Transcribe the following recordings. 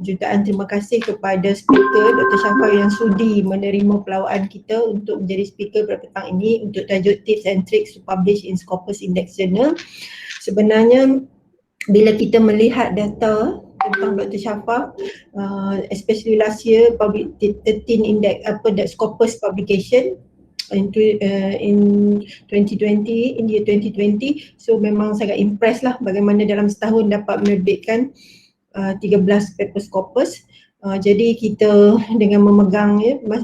jutaan terima kasih kepada speaker Dr. Shafar yang sudi menerima pelawaan kita untuk menjadi speaker pada petang ini untuk tajuk Tips and Tricks to Publish in Scopus Index Journal. Sebenarnya bila kita melihat data tentang Dr. Shafar, especially last year, public 13 index Scopus publication in 2020, in year 2020. So memang sangat impress lah bagaimana dalam setahun dapat menerbitkan 13 paper Scopus. Jadi kita dengan memegang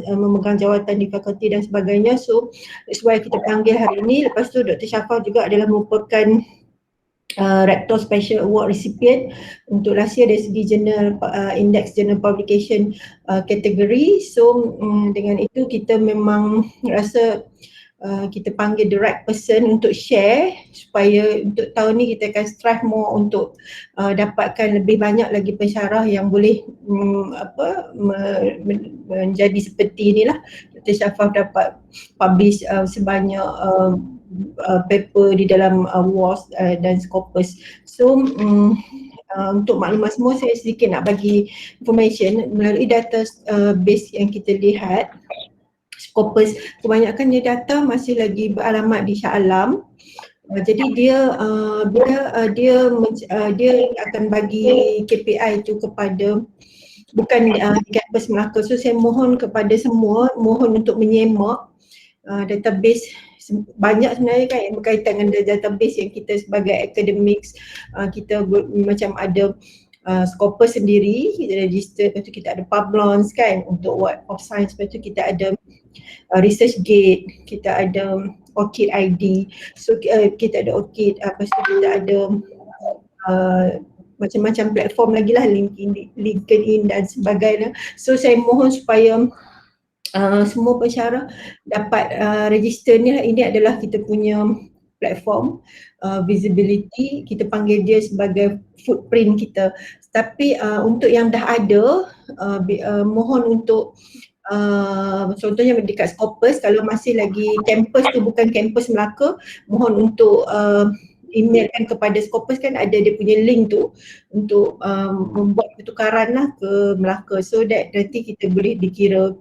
memegang jawatan di fakulti dan sebagainya, so that's why kita panggil hari ini. Lepas tu Dr. Shafar juga adalah merupakan Rector Special Award recipient untuk last year dari segi journal index journal publication kategori. So dengan itu kita memang rasa kita panggil the right person untuk share, supaya untuk tahun ni kita akan strive more untuk dapatkan lebih banyak lagi pensyarah yang boleh menjadi seperti inilah. Dr. Shafar dapat publish sebanyak paper di dalam WAS dan Scopus. So untuk maklumat semua, saya sedikit nak bagi information melalui data base yang kita lihat. Scopus kebanyakannya data masih lagi beralamat di Shah Alam. Jadi dia dia akan bagi KPI itu kepada bukan di kampus Melaka. So saya mohon kepada semua, mohon untuk menyemak database banyak sebenarnya kan yang berkaitan dengan database yang kita sebagai academics kita macam ada Scopus sendiri, kita register, lepas tu kita ada Publons kan untuk Web of Science, lepas tu kita ada ResearchGate, kita ada ORCID ID, so kita ada ORCID, lepas tu kita ada macam-macam platform lagi lah, LinkedIn dan sebagainya. So saya mohon supaya semua pensyarah dapat register ni lah. Ini adalah kita punya platform visibility, kita panggil dia sebagai footprint kita. Tapi untuk yang dah ada, mohon untuk contohnya dekat Scopus, kalau masih lagi kampus tu bukan kampus Melaka, mohon untuk emailkan kepada Scopus, kan ada dia punya link tu untuk membuat pertukaran lah ke Melaka, so that nanti kita boleh dikira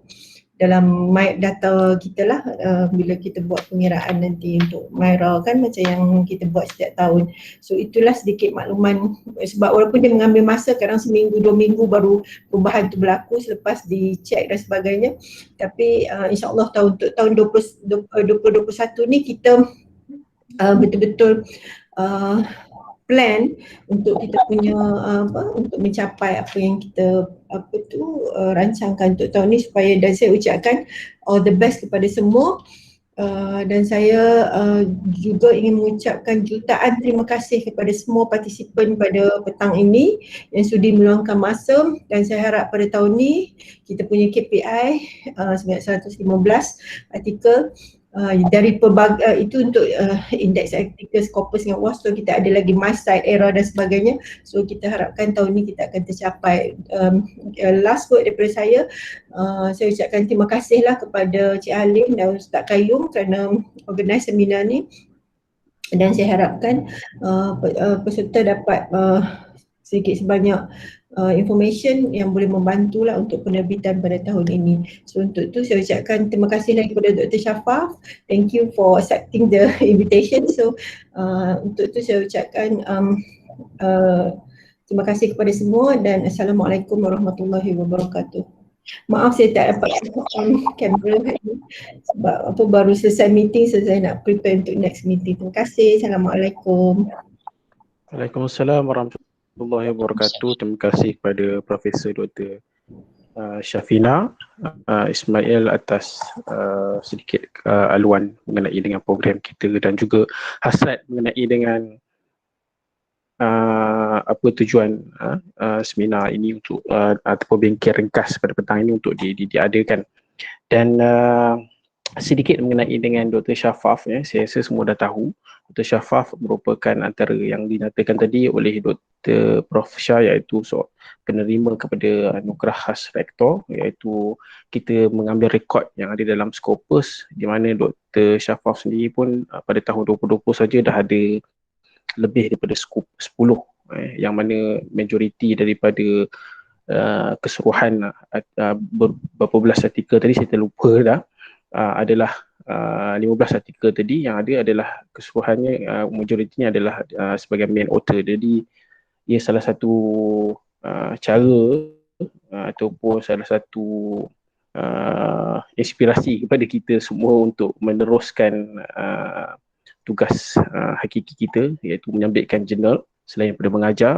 dalam data kita lah bila kita buat pengiraan nanti untuk MyRA kan, macam yang kita buat setiap tahun. So itulah sedikit makluman, sebab walaupun dia mengambil masa kadang seminggu 2 minggu baru perubahan tu berlaku selepas dicek dan sebagainya, tapi insyaAllah tahun 2021 ni kita betul-betul plan untuk kita punya untuk mencapai apa yang kita rancangkan untuk tahun ni, supaya, dan saya ucapkan all the best kepada semua. Dan saya juga ingin mengucapkan jutaan terima kasih kepada semua partisipan pada petang ini yang sudi meluangkan masa, dan saya harap pada tahun ni kita punya KPI sebanyak 115 artikel dari itu untuk indeks artikel Scopus dengan WAS. So kita ada lagi MySite, ERA dan sebagainya. So kita harapkan tahun ni kita akan tercapai. Last word daripada saya ucapkan terima kasih lah kepada Cik Halim dan Ustaz Qayyum kerana organize seminar ni, dan saya harapkan peserta dapat sedikit sebanyak information yang boleh membantu lah untuk penerbitan pada tahun ini. So untuk itu saya ucapkan terima kasih lagi kepada Dr. Shafar. Thank you for accepting the invitation. So untuk itu saya ucapkan terima kasih kepada semua, dan Assalamualaikum warahmatullahi wabarakatuh. Maaf saya tak dapat kamera ni sebab baru selesai meeting, so saya nak prepare untuk next meeting. Terima kasih. Assalamualaikum. Waalaikumsalam warahmatullahi wabarakatuh. Terima kasih kepada Profesor Dr. Syafina Ismail atas sedikit aluan mengenai dengan program kita, dan juga hasrat mengenai dengan apa tujuan seminar ini untuk ataupun bengkel ringkas pada petang ini untuk diadakan. Dan sedikit mengenai dengan Dr. Shafaf, saya rasa semua dah tahu. Dr. Shafaf merupakan antara yang dinyatakan tadi oleh Dr. Prof. Shah, iaitu penerima kepada anugerah khas rektor, iaitu kita mengambil rekod yang ada dalam Scopus, di mana Dr. Shafaf sendiri pun pada tahun 2020 saja dah ada lebih daripada 10 yang mana majoriti daripada keseluruhan berapa belas artikel tadi saya terlupa dah, adalah 15 artikel tadi yang ada adalah keseluruhannya majoritinya adalah sebagai main author. Jadi ia salah satu cara ataupun salah satu inspirasi kepada kita semua untuk meneruskan tugas hakiki kita, iaitu menyabitkan jurnal selain daripada mengajar,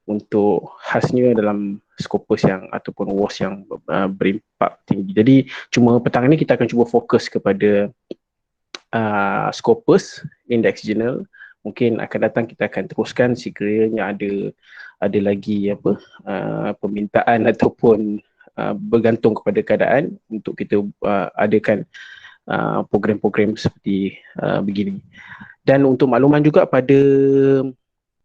untuk khasnya dalam Scopus yang ataupun WAS yang berimpak tinggi. Jadi cuma petang ni kita akan cuba fokus kepada Scopus Index Journal. Mungkin akan datang kita akan teruskan sekiranya ada lagi permintaan ataupun bergantung kepada keadaan untuk kita adakan program-program seperti begini. Dan untuk makluman juga, pada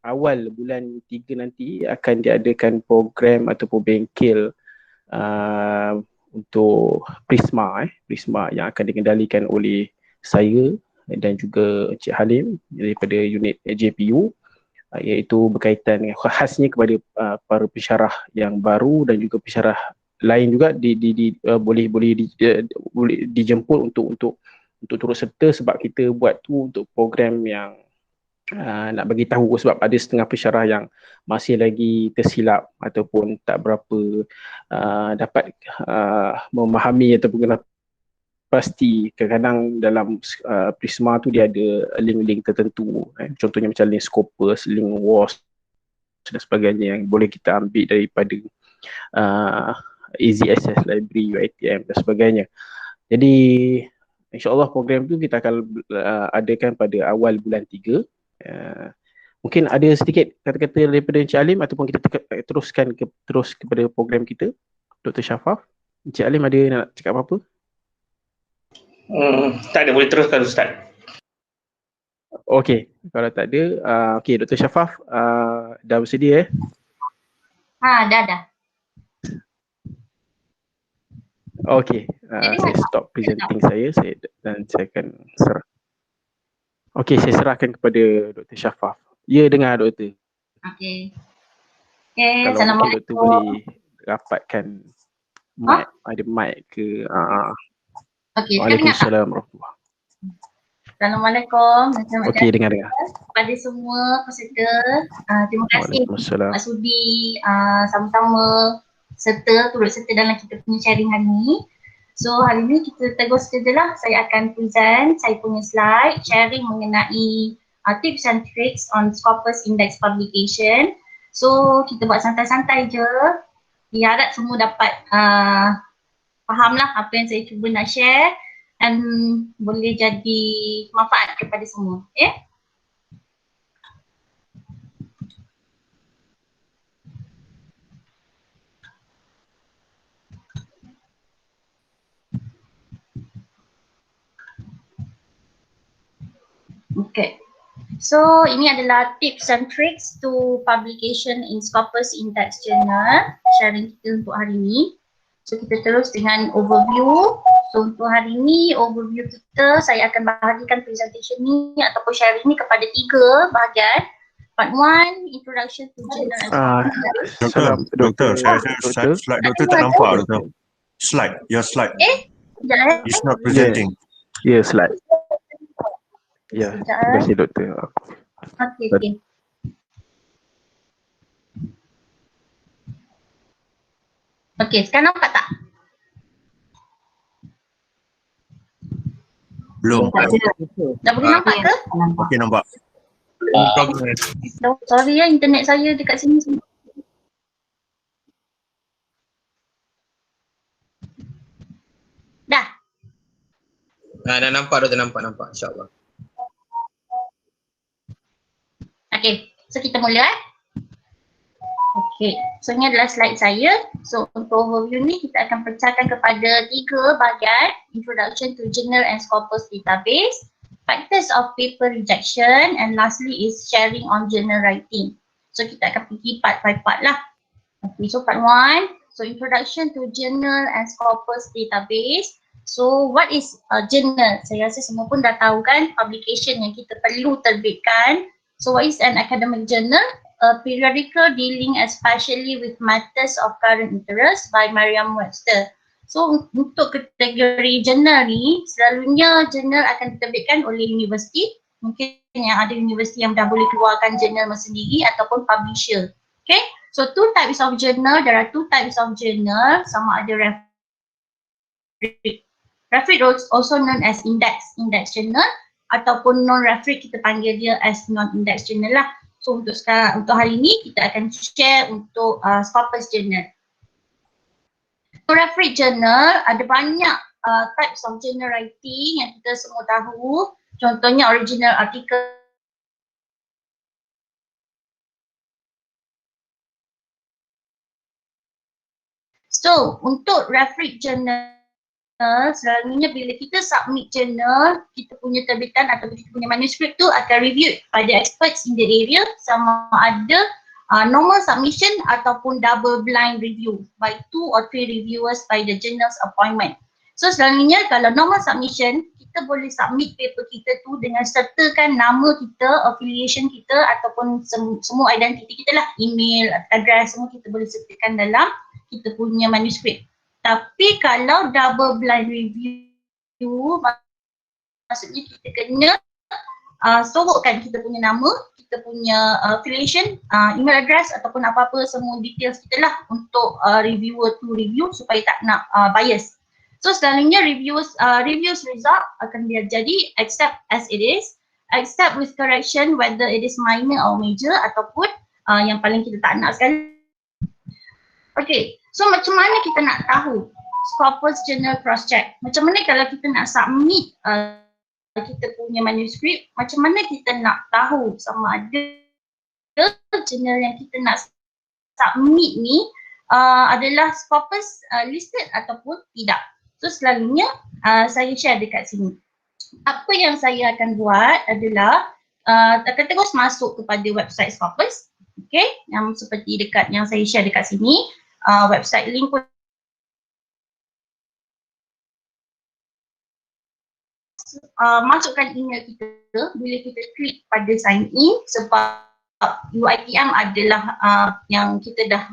awal bulan 3 nanti akan diadakan program ataupun bengkel untuk Prisma yang akan dikendalikan oleh saya dan juga Encik Halim daripada unit JPU, iaitu berkaitan dengan khasnya kepada para pensyarah yang baru dan juga pensyarah lain juga boleh dijemput untuk turut serta, sebab kita buat tu untuk program yang nak bagi tahu, sebab ada setengah pensyarah yang masih lagi tersilap ataupun tak berapa dapat memahami ataupun kenapa pasti. Kadang-kadang dalam Prisma tu dia ada link-link tertentu, contohnya macam link Scopus, link WAS dan sebagainya yang boleh kita ambil daripada Easy Access Library, UiTM dan sebagainya. Jadi insyaAllah program tu kita akan adakan pada awal bulan 3. Mungkin ada sedikit kata-kata daripada Encik Alim ataupun kita terus kepada program kita, Dr. Shafaf. Encik Alim ada nak cakap apa-apa? Tak ada, boleh teruskan Ustaz. Okey, kalau tak ada, okey, Dr. Shafaf dah bersedia Dah. Okey, saya stop presenting saya dan saya akan serah. Okey, saya serahkan kepada Dr. Shafaf. Ya, dengar Doktor. Okey. Kalau Assalamualaikum. mungkin Doktor boleh rapatkan mic, ada mic ke? Okey, Waalaikumsalam warahmatullahi. Assalamualaikum. Okey, dengar. Kepada semua peserta, terima kasih Waalaikumsalam. Pak Sudi sama-sama turut serta dalam kita punya sharing hari ni. So hari ni kita terus sajalah, saya akan present saya punya slide sharing mengenai tips and tricks on Scopus Index Publication. So kita buat santai-santai je. Harap semua dapat fahamlah apa yang saya cuba nak share dan boleh jadi manfaat kepada semua. Okay? Okay. So ini adalah tips and tricks to publication in Scopus Index Journal, sharing kita untuk hari ini. So kita terus dengan overview. So untuk hari ini overview kita, saya akan bahagikan presentation ni ataupun sharing ni kepada 3 bahagian. Part 1, introduction to journal. Doktor, slide doktor tak nampak doktor. Slide, your slide. Sekejap. It's not presenting. Ya, slide. Ya, terima kasih Doktor. Okey. Okey, sekarang nampak tak? Belum. Dah boleh nampak ke? Okey, nampak. Sorry ya, internet saya dekat sini semua. Dah. Dah nampak Doktor, nampak insyaAllah. Okay, so kita mula Okay, so ini adalah slide saya. So untuk overview ni kita akan pecahkan kepada 3 bahagian. Introduction to Journal and Scopus Database, Factors of Paper Rejection, and lastly is sharing on journal writing. So kita akan pergi part by part lah. Okay, so part 1, so Introduction to Journal and Scopus Database. So what is a journal? Saya rasa semua pun dah tahu kan, publication yang kita perlu terbitkan. So what is an academic journal? a periodical dealing especially with matters of current interest by Merriam-Webster. So untuk kategori jurnal ni, selalunya jurnal akan diterbitkan oleh universiti. Mungkin yang ada universiti yang dah boleh keluarkan jurnal sendiri ataupun publisher. Okay, so two types of journal, there are two types of journal, sama ada referred. Referred also known as index journal, ataupun non-referred kita panggil dia as non-index journal lah. So untuk hari ini kita akan share untuk Scopus journal. Referred journal ada banyak types of journal writing yang kita semua tahu. Contohnya original article, so untuk referred journal selalunya bila kita submit journal, kita punya terbitan atau kita punya manuskrip tu akan reviewed pada experts in the area, sama ada normal submission ataupun double blind review by 2 or 3 reviewers by the journal's appointment. So selalunya kalau normal submission, kita boleh submit paper kita tu dengan sertakan nama kita, affiliation kita ataupun semua identiti kita lah, email, address, semua kita boleh sertakan dalam kita punya manuskrip. Tapi kalau double blind review, maksudnya kita kena sorokkan kita punya nama, kita punya affiliation, email address ataupun apa-apa semua details kita lah untuk reviewer to review supaya tak nak bias. So selalunya reviews result akan dia jadi accept as it is, accept with correction whether it is minor or major, ataupun yang paling kita tak nak sekali. Okay, so macam mana kita nak tahu Scopus journal cross check? Macam mana kalau kita nak submit kita punya manuskrip, macam mana kita nak tahu sama ada journal yang kita nak submit ni adalah Scopus listed ataupun tidak? So selalunya saya share dekat sini. Apa yang saya akan buat adalah akan terus masuk kepada website Scopus, okay, yang seperti dekat yang saya share dekat sini. Website link pun masukkan email kita bila kita klik pada sign in, sebab UiTM adalah yang kita dah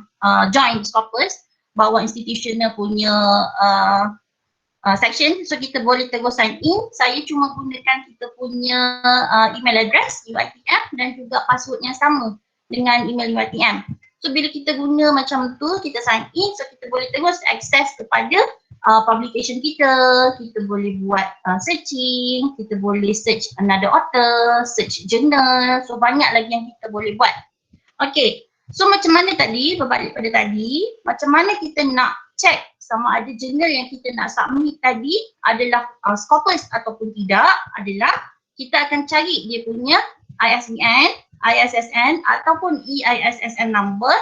join Scopus, bawa institutional punya section, so kita boleh terus sign in. Saya cuma gunakan kita punya email address UiTM dan juga password yang sama dengan email UiTM. So bila kita guna macam tu, kita sign in, so kita boleh terus access kepada publication kita boleh buat searching, kita boleh search another author, search journal, so banyak lagi yang kita boleh buat. Okay, so macam mana tadi, berbalik pada tadi, macam mana kita nak check sama ada jurnal yang kita nak submit tadi adalah Scopus ataupun tidak, adalah kita akan cari dia punya ISBN, ISSN ataupun EISSN number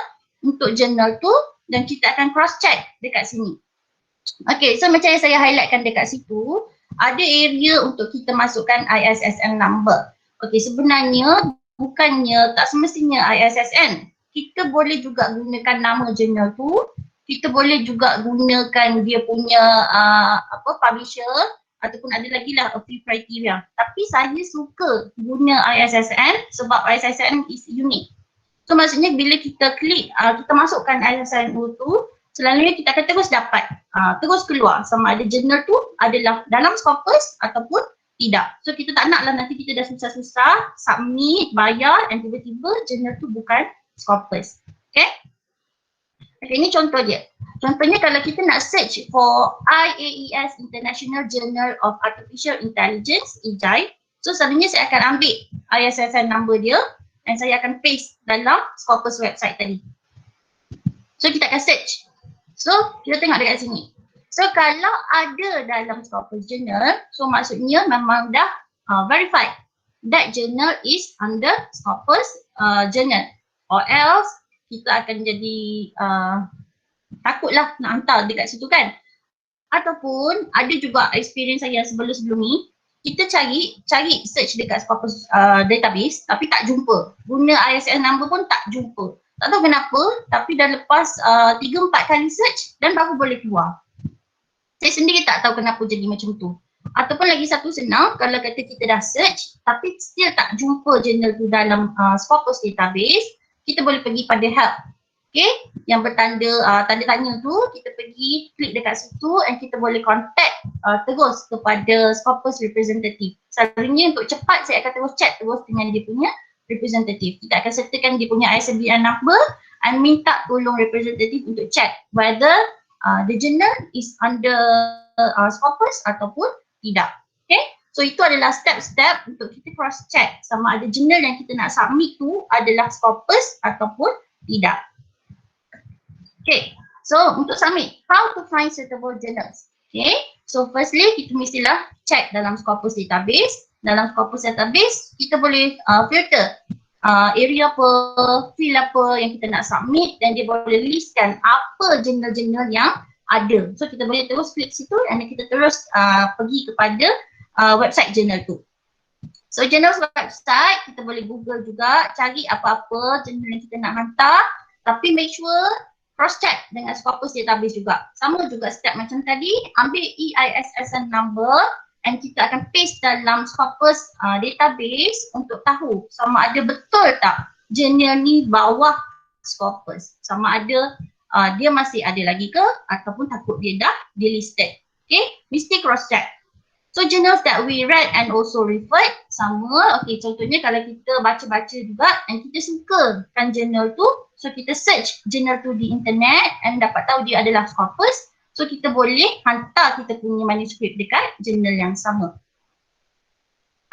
untuk jurnal tu dan kita akan cross check dekat sini. Okay, so macam yang saya highlightkan dekat situ, ada area untuk kita masukkan ISSN number. Okay, sebenarnya bukannya tak semestinya ISSN. Kita boleh juga gunakan nama jurnal tu, kita boleh juga gunakan dia punya publisher, ataupun ada lagi lah a few criteria. Tapi saya suka guna ISSN sebab ISSN is unique. So maksudnya bila kita klik, kita masukkan ISSN tu, selalunya kita akan terus dapat, terus keluar sama ada jurnal tu adalah dalam Scopus ataupun tidak. So kita tak nak lah nanti kita dah susah-susah submit, bayar dan tiba-tiba jurnal tu bukan Scopus. Okay? Okay, ini contoh dia. Contohnya kalau kita nak search for IAES International Journal of Artificial Intelligence, IJAI, so selalunya saya akan ambil ISSN number dia dan saya akan paste dalam Scopus website tadi. So kita akan search. So kita tengok dekat sini. So kalau ada dalam Scopus journal, so maksudnya memang dah verified that journal is under Scopus journal, or else kita akan jadi takutlah nak hantar dekat situ kan. Ataupun ada juga experience saya sebelum ni, kita cari search dekat Scopus database tapi tak jumpa. Guna ISSN number pun tak jumpa. Tak tahu kenapa, tapi dah lepas 3-4 kali search dan baru boleh keluar. Saya sendiri tak tahu kenapa jadi macam tu. Ataupun lagi satu senang, kalau kata kita dah search tapi still tak jumpa jurnal tu dalam Scopus database, kita boleh pergi pada help. Okay, yang bertanda tanda tanya tu, kita pergi klik dekat situ and kita boleh contact terus kepada Scopus representative. Selalunya untuk cepat saya akan terus chat terus dengan dia punya representative. Kita akan sertakan dia punya ISBN number and minta tolong representative untuk check whether the journal is under Scopus ataupun tidak. Okay, so itu adalah step-step untuk kita cross check sama ada journal yang kita nak submit tu adalah Scopus ataupun tidak. Okay, so untuk submit, how to find suitable journals? Okay, so firstly kita mestilah check dalam Scopus database. Dalam Scopus database, kita boleh filter area apa, field apa yang kita nak submit dan dia boleh listkan apa jurnal-jurnal yang ada. So kita boleh terus klik situ dan kita terus pergi kepada website jurnal tu. So jurnal website, kita boleh google juga, cari apa-apa jurnal yang kita nak hantar, tapi make sure cross check dengan Scopus database juga. Sama juga step macam tadi, ambil EISSN number and kita akan paste dalam Scopus database untuk tahu sama ada betul tak jurnal ni bawah Scopus. Sama ada dia masih ada lagi ke ataupun takut dia dah delisted. Okay, mesti cross check. So journals that we read and also referred sama. Okay, contohnya kalau kita baca-baca juga and kita sukakan journal tu, so kita search journal tu di internet and dapat tahu dia adalah Scopus. So kita boleh hantar kita punya manuskrip dekat journal yang sama.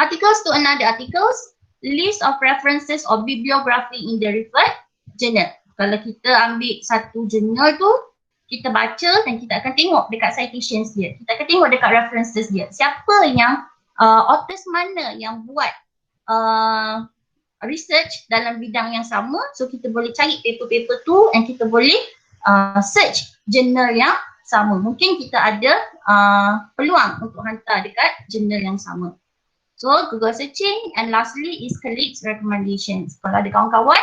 Articles to another articles, list of references or bibliography in the referred journal. Kalau kita ambil satu journal tu, kita baca dan kita akan tengok dekat citations dia. Kita akan tengok dekat references dia. Siapa yang, authors mana yang buat research dalam bidang yang sama. So kita boleh cari paper-paper tu and kita boleh search jurnal yang sama. Mungkin kita ada peluang untuk hantar dekat jurnal yang sama. So Google searching and lastly is colleagues recommendations. Kalau ada kawan-kawan,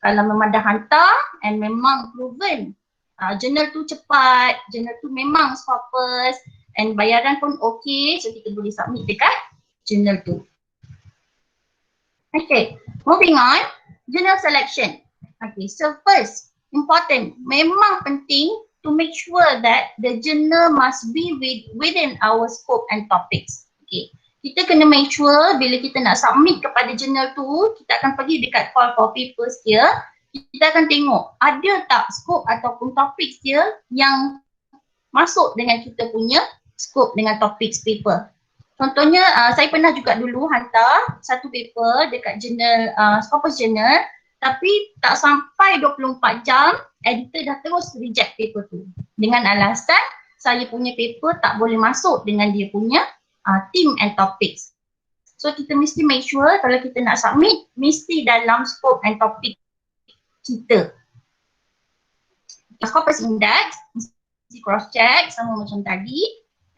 kalau memang dah hantar and memang proven jurnal tu cepat, jurnal tu memang Scopus and bayaran pun okey, so kita boleh submit dekat jurnal tu. Okay, moving on, journal selection. Okay, so first, important, memang penting to make sure that the journal must be within our scope and topics. Okay, kita kena make sure bila kita nak submit kepada jurnal tu, kita akan pergi dekat call for papers dia. Kita akan tengok ada tak scope ataupun topik dia yang masuk dengan kita punya scope dengan topik paper. Contohnya saya pernah juga dulu hantar satu paper dekat jurnal Scopus Journal, tapi tak sampai 24 jam editor dah terus reject paper tu dengan alasan saya punya paper tak boleh masuk dengan dia punya theme and topics. So kita mesti make sure kalau kita nak submit mesti dalam scope and topic kita. Scopus Index, mesti cross check sama macam tadi.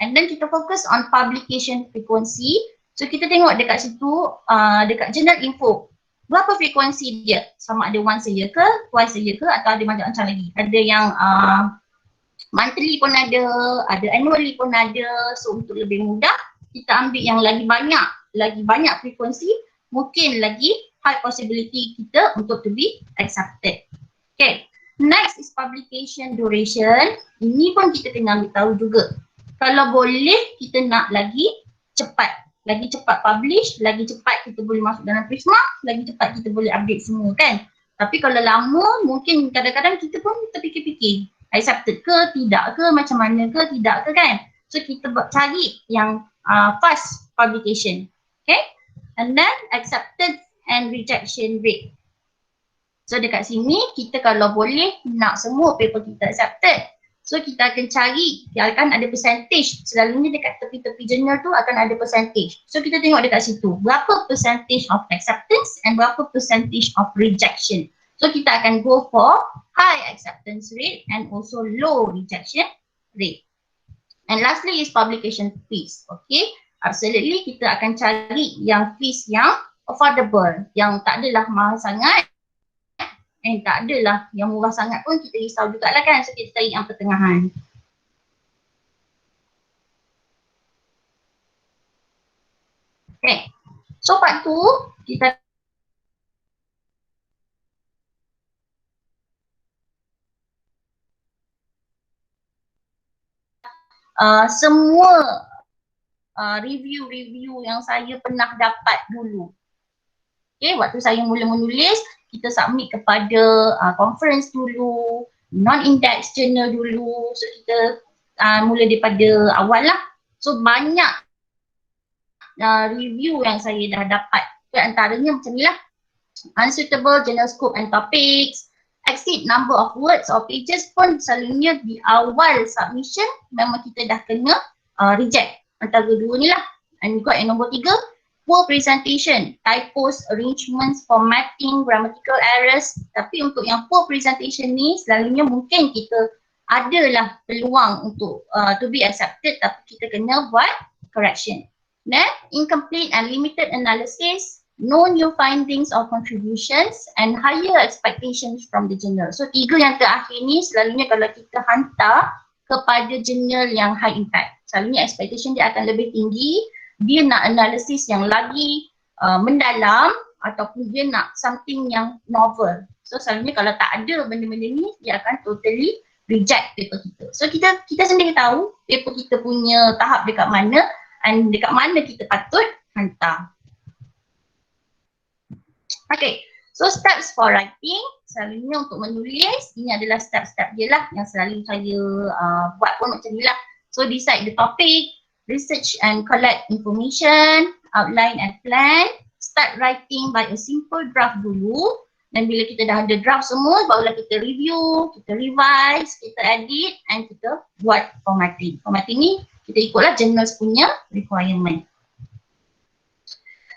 And then kita fokus on publication frequency. So kita tengok dekat situ, dekat journal info. Berapa frekuensi dia? Sama ada once a year ke, twice a year ke atau ada macam-macam lagi. Ada yang monthly pun ada annually pun ada. So untuk lebih mudah, kita ambil yang lagi banyak frekuensi, mungkin lagi high possibility kita untuk to be accepted. Okay, next is publication duration. Ini pun kita kena ambil tahu juga. Kalau boleh kita nak lagi cepat publish, lagi cepat kita boleh masuk dalam Prisma, lagi cepat kita boleh update semua kan. Tapi kalau lama mungkin kadang-kadang kita pun terfikir-fikir accepted ke tidak ke, macam mana ke tidak ke kan. So kita cari yang fast publication. Okay, and then accepted and rejection rate. So dekat sini kita kalau boleh nak semua paper kita accepted. So kita akan cari, dia akan ada percentage. Selalunya dekat tepi-tepi jurnal tu akan ada percentage. So kita tengok dekat situ, berapa percentage of acceptance and berapa percentage of rejection. So kita akan go for high acceptance rate and also low rejection rate. And lastly is publication fees. Okay, absolutely kita akan cari yang fees yang affordable, yang tak adalah mahal sangat tak adalah yang murah sangat pun kita risau jugalah kan. So kita cari yang pertengahan. Okay, so part tu kita semua review-review yang saya pernah dapat dulu. Okay, waktu saya mula menulis, kita submit kepada conference dulu, non-index journal dulu. So kita mula daripada awal lah. So banyak review yang saya dah dapat. Antaranya macam ni lah. Unsuitable journal scope and topics, exceed number of words or pages pun selalunya di awal submission memang kita dah kena reject. Antara dua ni lah. And got yang nombor 3, poor presentation, typos, arrangements, formatting, grammatical errors. Tapi untuk yang poor presentation ni selalunya mungkin kita adalah peluang untuk to be accepted, tapi kita kena buat correction. Then incomplete and limited analysis, no new findings or contributions, and higher expectations from the journal. So 3 yang terakhir ni selalunya kalau kita hantar kepada jurnal yang high impact, selalunya expectation dia akan lebih tinggi. Dia nak analisis yang lagi mendalam ataupun dia nak something yang novel. So selalunya kalau tak ada benda-benda ni, dia akan totally reject paper kita. So kita sendiri tahu paper kita punya tahap dekat mana dan dekat mana kita patut hantar. Okay, so steps for writing, selalunya untuk menulis, ini adalah step-step je lah yang selalu saya buat pun macam ni lah. So decide the topic, research and collect information, outline and plan, start writing by a simple draft dulu, dan bila kita dah ada draft semua, barulah kita review, kita revise, kita edit and kita buat formatting. Formatting ni kita ikutlah journals punya requirement.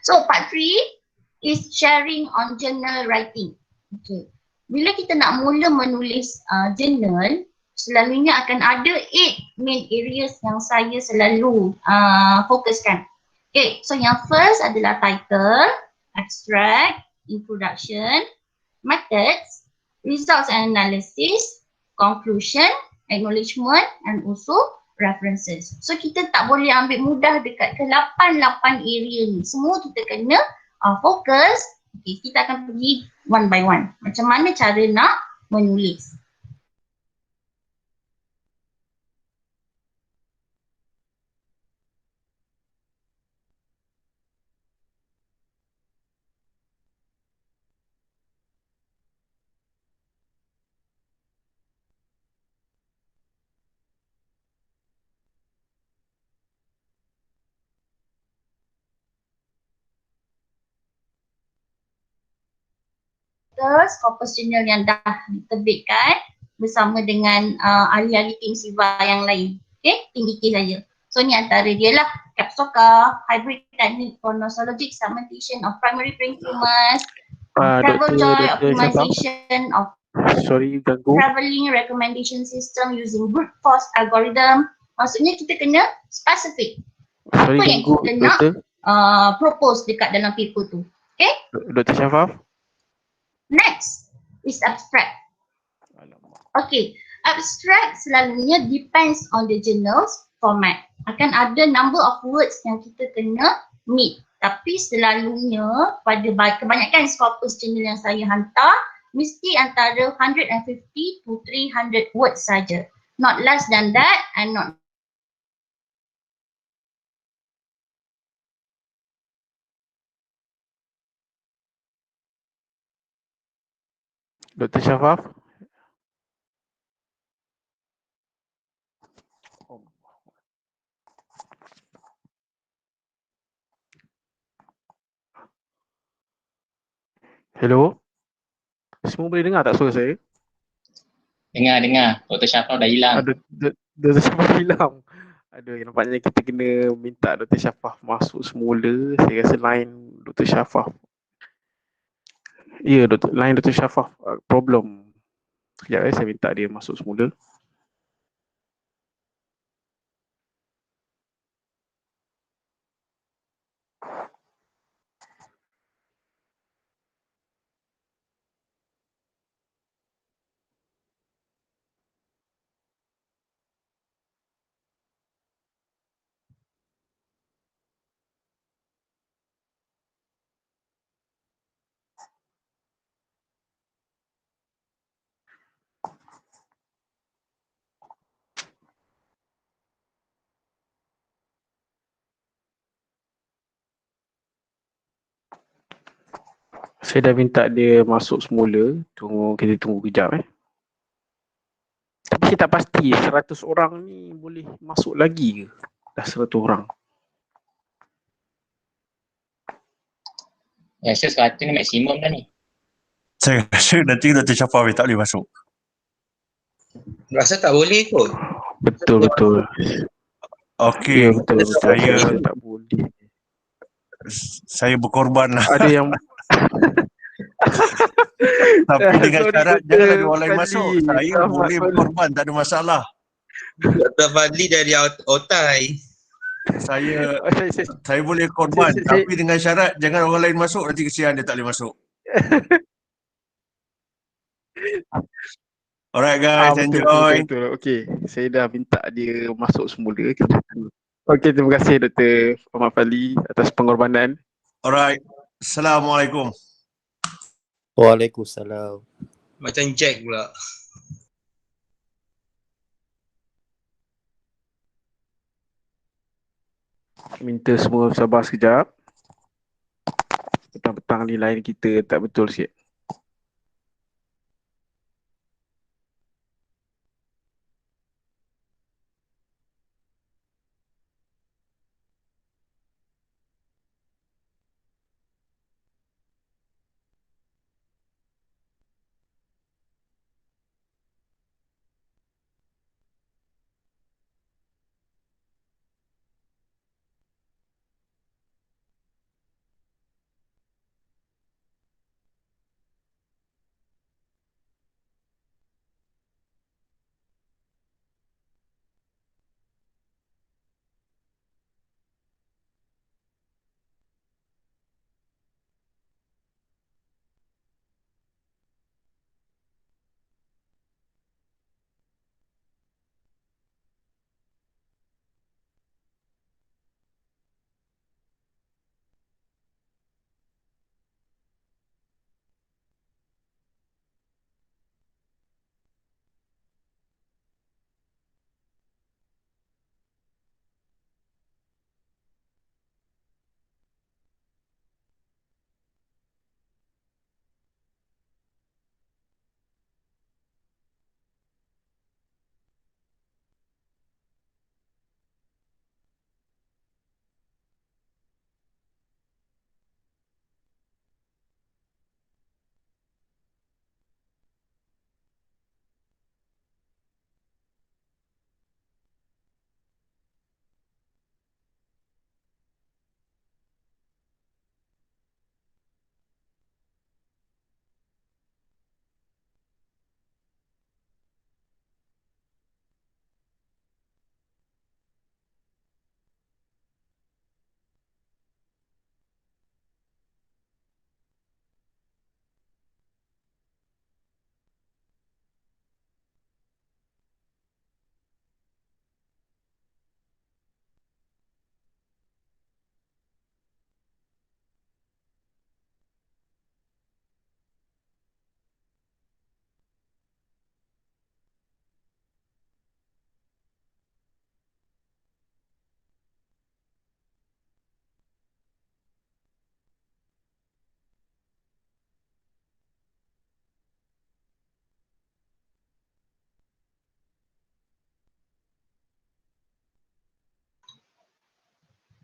So part 3 is sharing on journal writing. Okay. Bila kita nak mula menulis journal, selalunya akan ada 8 main areas yang saya selalu fokuskan. Okay, so yang first adalah title, abstract, introduction, methods, results and analysis, conclusion, acknowledgement and also references. So kita tak boleh ambil mudah dekat ke-8 area ni. Semua kita kena fokus. Okay, kita akan pergi one by one. Macam mana cara nak menulis. Corpus journal yang dah diterbitkan bersama dengan ahli-ahli tim SIVA yang lain. Okay, tim IK saja. So ni antara dia lah, Capsoka, Hybrid Technique for Nosologic Segmentation of Primary Brain Tumors, Travel Joy Optimization of Traveling Recommendation System using Brute Force Algorithm. Maksudnya kita kena spesifik apa yang kita nak propose dekat dalam paper tu. Okay? Dr. Shafaf? Next is abstract. Okay, abstract selalunya depends on the journal's format. Akan ada number of words yang kita kena meet. Tapi selalunya pada kebanyakan Scopus journal yang saya hantar, mesti antara 150 to 300 words saja. Not less than that and not Dr. Shafaf? Hello? Semua boleh dengar tak suara saya? Dengar. Dr. Shafaf dah hilang. Dr. Shafaf hilang. Aduh, nampaknya kita kena minta Dr. Shafaf masuk semula. Saya rasa line Dr. Shafaf. Ya, line Dr. Shafaf problem. Sekejap saya minta dia masuk semula. Saya dah minta dia masuk semula. Kita tunggu kejap Tapi kita tak pasti 100 orang ni boleh masuk lagi ke? Dah 100 orang. Rasa 100 ni maksimum dah ni. Saya rasa nanti Dr. Syafaf tak boleh masuk. Rasa tak boleh kot. Betul. Ya, Okey, betul. Saya tak boleh. saya berkorban lah. Ada yang Tapi dengan Sorry, syarat Dr. jangan ada orang lain Fadli. masuk. Saya Selamat boleh Fadli. berkorban, tak ada masalah. Dr. Fadli dari otai. Saya boleh korban, Saya- tapi dengan syarat jangan orang lain masuk, nanti kesian dia tak boleh masuk. Alright guys, enjoy. Betul. Okey, saya dah minta dia masuk semula. Okey, terima kasih Dr. Muhammad Fadli atas pengorbanan. Alright, Assalamualaikum. Waalaikumsalam. Macam Jack pula. Minta semua sabar sekejap. Petang-petang ni line kita tak betul sikit.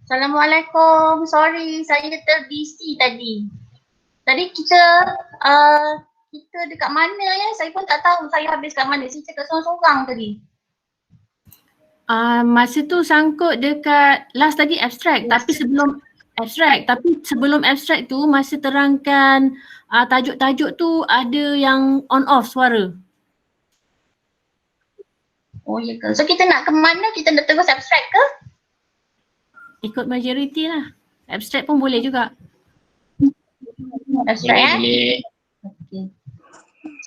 Assalamualaikum. Sorry, saya ter-busy tadi. Tadi kita dekat mana ya? Saya pun tak tahu saya habis kat mana. Saya cakap seorang-seorang tadi. Masa tu sangkut dekat last tadi abstract, tapi sebelum abstract tu masa terangkan tajuk-tajuk tu ada yang on off suara. Oh ya ke? So kita nak ke mana? Kita nak terus abstract ke? Ikut majoriti lah. Abstract pun boleh juga. Abstract Boleh. Okay.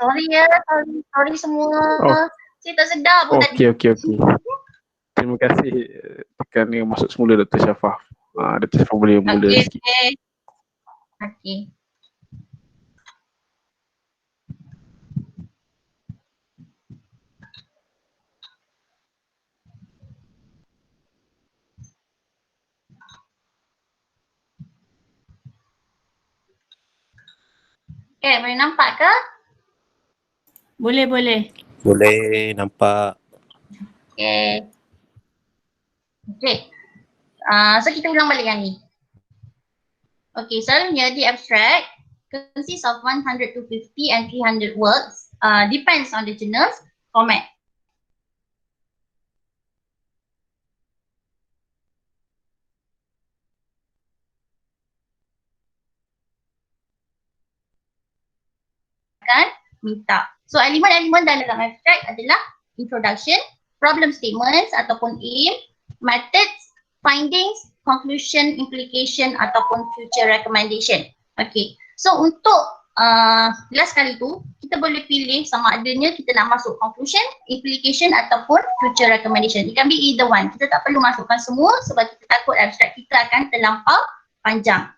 Sorry ya, sorry semua. Oh. Saya tak sedar pun tadi. Okey. Terima kasih kerana masuk semula Dr. Syafaf. Dr. Syafaf boleh mula sikit. Okay. Okay, boleh nampak ke? Boleh, boleh. Boleh nampak. Okay. Okay. So kita ulang balik yang ni. Okay, selalunya di abstract consists of 100 to 50 and 300 words. Depends on the journal's format. Kan minta. So elemen-elemen dalam abstract adalah introduction, problem statements ataupun aim, methods, findings, conclusion, implication ataupun future recommendation. Okay. So untuk last kali tu kita boleh pilih sama adanya kita nak masuk conclusion, implication ataupun future recommendation. It can be either one. Kita tak perlu masukkan semua sebab kita takut abstract kita akan terlampau panjang.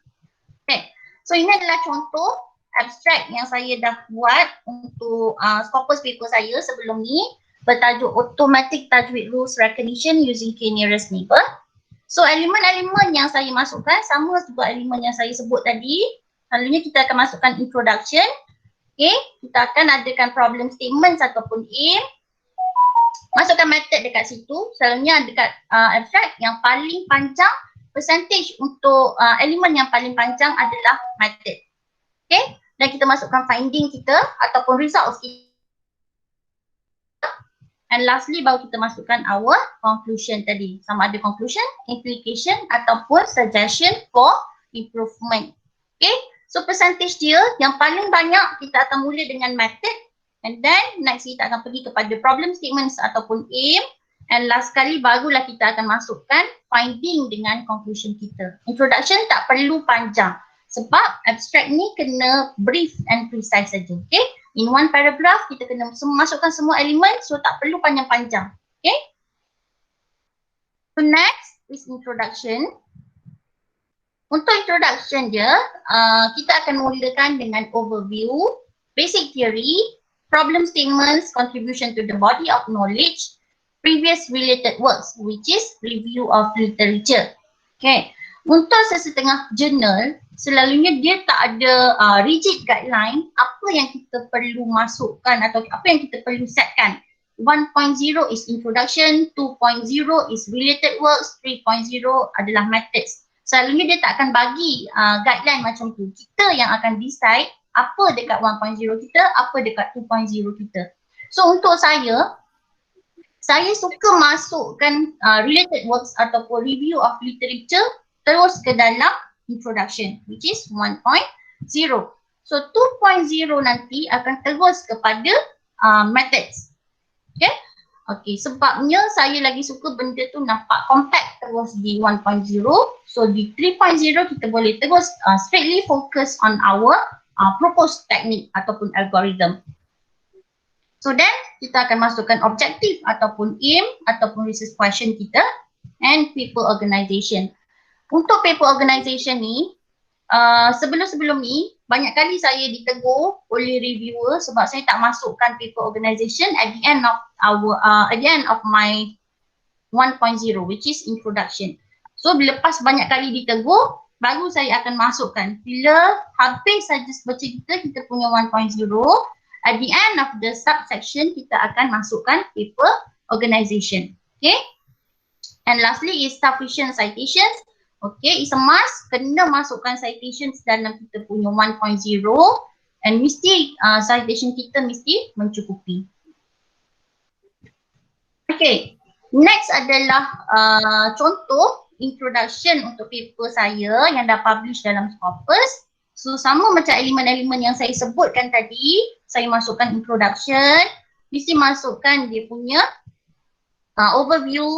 Okay. So ini adalah contoh abstract yang saya dah buat untuk Scopus paper saya sebelum ni, bertajuk Automatic Tajwid Rules Recognition Using K-Nearest Neighbour. So elemen-elemen yang saya masukkan sama juga elemen yang saya sebut tadi. Selalunya kita akan masukkan introduction. Okay, kita akan adakan problem statements ataupun aim. Masukkan method dekat situ. Selalunya dekat abstract yang paling panjang, percentage untuk elemen yang paling panjang adalah method. Okay, dan kita masukkan finding kita ataupun results kita. And lastly baru kita masukkan our conclusion tadi. Sama ada conclusion, implication ataupun suggestion for improvement. Okay, so percentage dia yang paling banyak kita akan mula dengan method. And then next kita akan pergi kepada problem statements ataupun aim. And last kali barulah kita akan masukkan finding dengan conclusion kita. Introduction tak perlu panjang. Sebab abstract ni kena brief and precise saja. Okay. In one paragraph kita kena masukkan semua elemen, so tak perlu panjang-panjang. Okay. So next is introduction. Untuk introduction dia, kita akan mulakan dengan overview, basic theory, problem statements, contribution to the body of knowledge, previous related works, which is review of literature. Okay. Untuk sesetengah jurnal, selalunya dia tak ada rigid guideline apa yang kita perlu masukkan atau apa yang kita perlu setkan. 1.0 is introduction, 2.0 is related works, 3.0 adalah methods. Selalunya dia tak akan bagi guideline macam tu. Kita yang akan decide apa dekat 1.0 kita, apa dekat 2.0 kita. So untuk saya suka masukkan related works ataupun review of literature terus ke dalam introduction, which is 1.0. So 2.0 nanti akan terus kepada methods. Okay. Okay, sebabnya saya lagi suka benda tu nampak compact terus di 1.0. So di 3.0 kita boleh terus straightly focus on our proposed technique ataupun algorithm. So then kita akan masukkan objective ataupun aim ataupun research question kita and paper organization. Untuk paper organization ni, sebelum-sebelum ni banyak kali saya ditegur oleh reviewer sebab saya tak masukkan paper organization at the end of my 1.0, which is introduction. So lepas banyak kali ditegur, baru saya akan masukkan. Bila habis saja baca kita punya 1.0, at the end of the subsection kita akan masukkan paper organization. Okay. And lastly is sufficient citations. Okay, it's a must, kena masukkan citations dalam kita punya 1.0 and mesti citation kita mesti mencukupi. Okay, next adalah contoh introduction untuk paper saya yang dah publish dalam Scopus. So sama macam elemen-elemen yang saya sebutkan tadi, saya masukkan introduction, mesti masukkan dia punya overview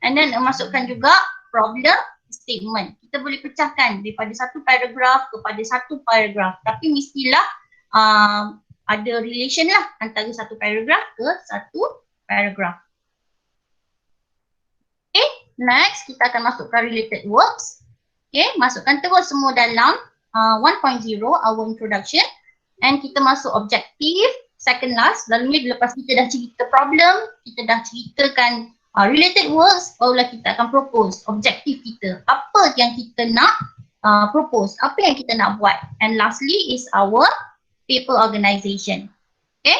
and then masukkan juga problem statement. Kita boleh pecahkan daripada satu paragraf kepada satu paragraf, tapi mestilah ada relation lah antara satu paragraf ke satu paragraf. Okay, next kita akan masukkan related works. Okay, masukkan terus semua dalam 1.0 our introduction and kita masuk objective second last. Lalunya lepas kita dah cerita problem, kita dah ceritakan related works, barulah kita akan propose objektif kita. Apa yang kita nak propose, apa yang kita nak buat. And lastly is our paper organization. Okay,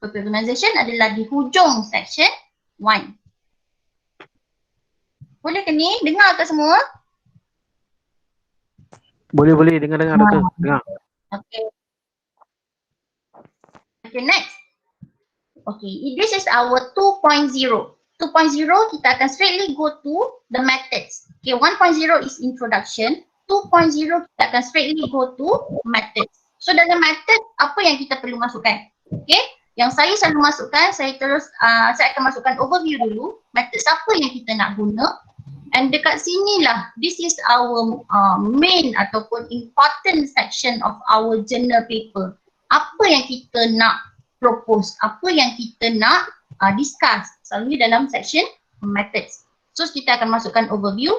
paper organization adalah di hujung section 1. Boleh ke ni? Dengar ke semua? Boleh dengar doktor. Dengar. Okay. Okay, next. Okay, this is our 2.0. 2.0 kita akan straightly go to the methods. Okay, 1.0 is introduction. 2.0 kita akan straightly go to methods. So dalam method, apa yang kita perlu masukkan? Okay, yang saya selalu masukkan, saya akan masukkan overview dulu. Methods apa yang kita nak guna. And dekat sinilah, this is our main ataupun important section of our journal paper. Apa yang kita nak propose, apa yang kita nak discuss, selalunya dalam section methods. So kita akan masukkan overview,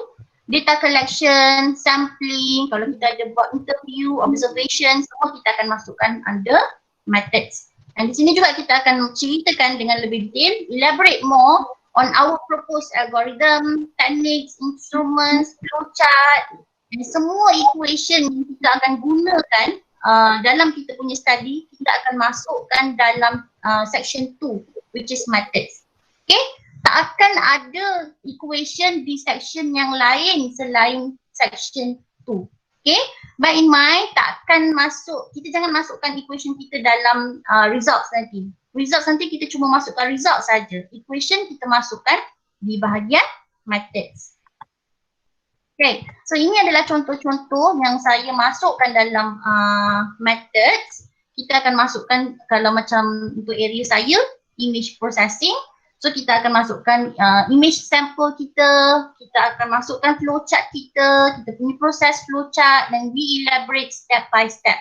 data collection, sampling, kalau kita ada buat interview, observation, semua kita akan masukkan under methods. And di sini juga kita akan ceritakan dengan lebih detail, elaborate more on our proposed algorithm, techniques, instruments, flowchart, dan semua equation yang kita akan gunakan dalam kita punya study, kita akan masukkan dalam section 2, which is methods. Okay, tak akan ada equation di section yang lain selain section 2. Okay, bear in mind, tak akan masuk, kita jangan masukkan equation kita dalam results nanti. Results nanti kita cuma masukkan result saja. Equation kita masukkan di bahagian methods. Okay, so ini adalah contoh-contoh yang saya masukkan dalam methods. Kita akan masukkan kalau macam untuk area saya, image processing. So kita akan masukkan image sample kita akan masukkan flowchart kita punya proses flowchart dan we elaborate step by step.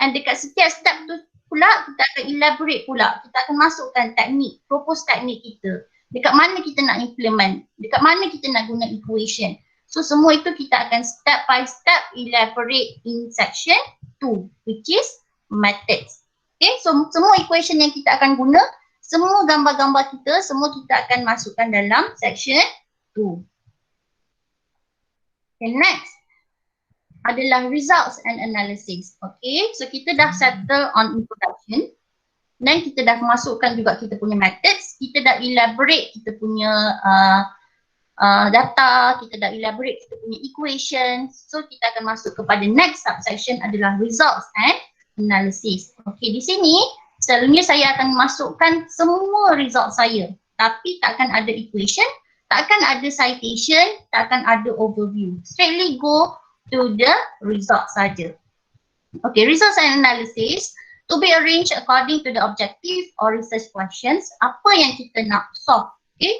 And dekat setiap step tu pula kita akan elaborate pula, kita akan masukkan teknik, propose teknik kita. Dekat mana kita nak implement, dekat mana kita nak guna equation. So semua itu kita akan step by step elaborate in section 2, which is methods. Okay, so semua equation yang kita akan guna, semua gambar-gambar kita, semua kita akan masukkan dalam section 2. Okay, next adalah results and analysis. Okay, so kita dah settle on introduction. Dan kita dah masukkan juga kita punya methods, kita dah elaborate kita punya data, kita dah elaborate kita punya equation. So kita akan masuk kepada next subsection adalah results and analysis. Okay, di sini selalunya saya akan masukkan semua result saya, tapi takkan ada equation, takkan ada citation, takkan ada overview. Straightly go to the result saja. Okay, results and analysis to be arranged according to the objective or research questions. Apa yang kita nak solve. Okay,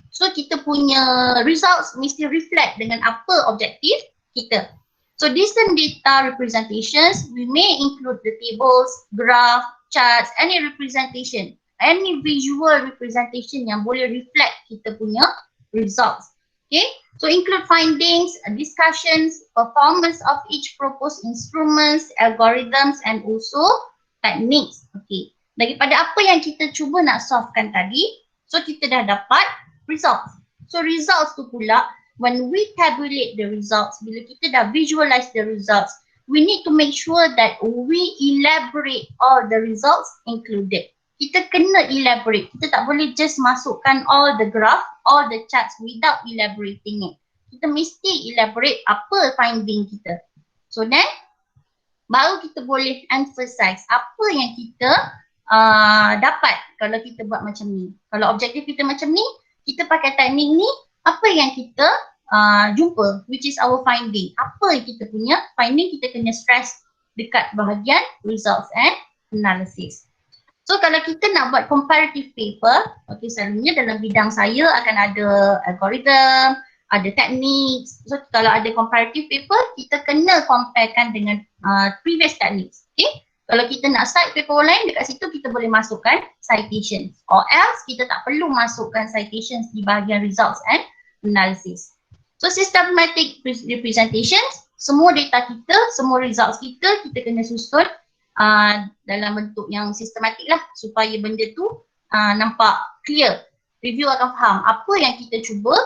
so kita punya results mesti reflect dengan apa objektif kita. So distant data representations, we may include the tables, graph, charts, any representation, any visual representation yang boleh reflect kita punya results. Okay, so include findings, discussions, performance of each proposed instruments, algorithms and also techniques. Okay, daripada apa yang kita cuba nak solvekan tadi, so kita dah dapat results. So results tu pula, when we tabulate the results, bila kita dah visualize the results, we need to make sure that we elaborate all the results included. Kita kena elaborate. Kita tak boleh just masukkan all the graph, all the charts without elaborating it. Kita mesti elaborate apa finding kita. So then, baru kita boleh emphasize apa yang kita dapat kalau kita buat macam ni. Kalau objektif kita macam ni, kita pakai teknik ni, apa yang kita jumpa, which is our finding. Apa yang kita punya finding, kita kena stress dekat bahagian results and analysis. So kalau kita nak buat comparative paper, okay, selalunya dalam bidang saya akan ada algorithm, ada techniques. So kalau ada comparative paper, kita kena comparekan dengan previous techniques. Okay? Kalau kita nak cite paper lain, dekat situ kita boleh masukkan citations. Or else kita tak perlu masukkan citations di bahagian results and analysis. So systematic representations, semua data kita, semua results kita kena susun dalam bentuk yang sistematik lah supaya benda tu nampak clear. Review akan faham apa yang kita cuba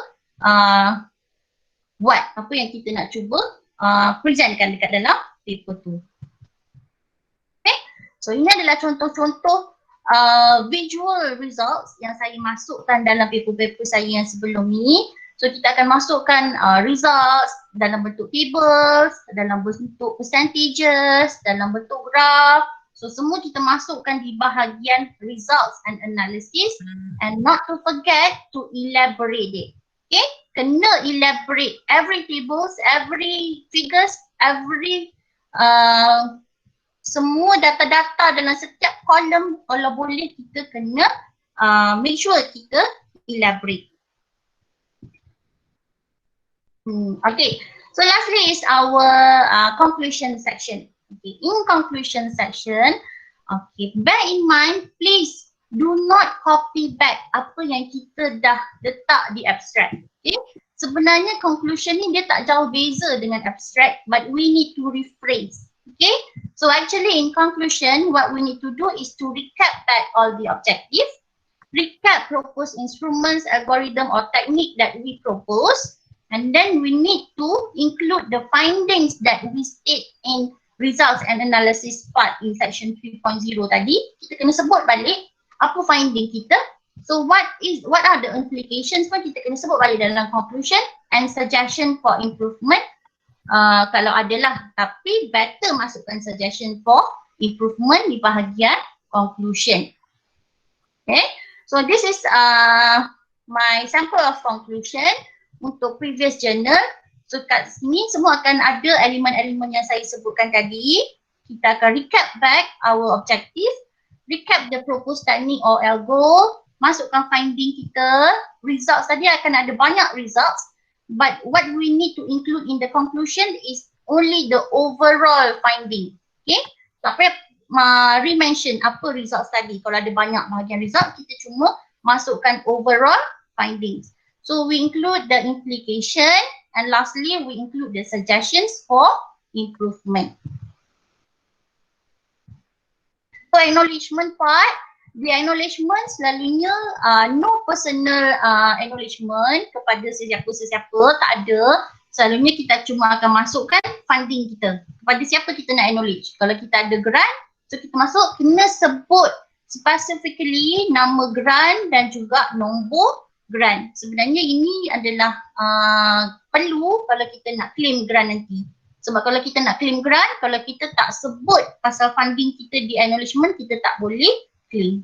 buat, apa yang kita nak cuba presentkan dekat dalam paper tu. Okay, So ini adalah contoh-contoh visual results yang saya masukkan dalam paper-paper saya yang sebelum ni. So kita akan masukkan results dalam bentuk tables, dalam bentuk percentages, dalam bentuk graph. So semua kita masukkan di bahagian results and analysis, and not to forget to elaborate it. Okay, kena elaborate every tables, every figures, every semua data-data dalam setiap kolom, kalau boleh kita kena make sure kita elaborate. Okay, so lastly is our conclusion section. Okay, in conclusion section, okay, bear in mind, please do not copy back apa yang kita dah letak di abstract. Okay, sebenarnya conclusion ni dia tak jauh beza dengan abstract, but we need to rephrase. Okay, so actually in conclusion, what we need to do is to recap back all the objectives, recap proposed instruments, algorithm or technique that we propose, and then we need to include the findings that we state in results and analysis part in section 3.0 tadi. Kita kena sebut balik apa finding kita. So what are the implications pun kita kena sebut balik dalam conclusion and suggestion for improvement. Kalau adalah, tapi better masukkan suggestion for improvement di bahagian conclusion. Okay, so this is my sample of conclusion untuk previous journal. So kat sini semua akan ada elemen-elemen yang saya sebutkan tadi. Kita akan recap back our objective, recap the proposed technique or algo, masukkan finding kita. Results tadi akan ada banyak results, but what we need to include in the conclusion is only the overall finding. Okay, tapi re-mention apa results tadi. Kalau ada banyak bahagian result, kita cuma masukkan overall findings. So we include the implication, and lastly we include the suggestions for improvement. So acknowledgement part, the acknowledgement selalunya no personal acknowledgement kepada sesiapa-sesiapa, tak ada. Selalunya kita cuma akan masukkan funding kita. Kepada siapa kita nak acknowledge. Kalau kita ada grant, so kita masuk kena sebut specifically nama grant dan juga nombor grant. Sebenarnya ini adalah perlu kalau kita nak claim grant nanti. Sebab kalau kita nak claim grant, kalau kita tak sebut pasal funding kita di acknowledgement, kita tak boleh claim.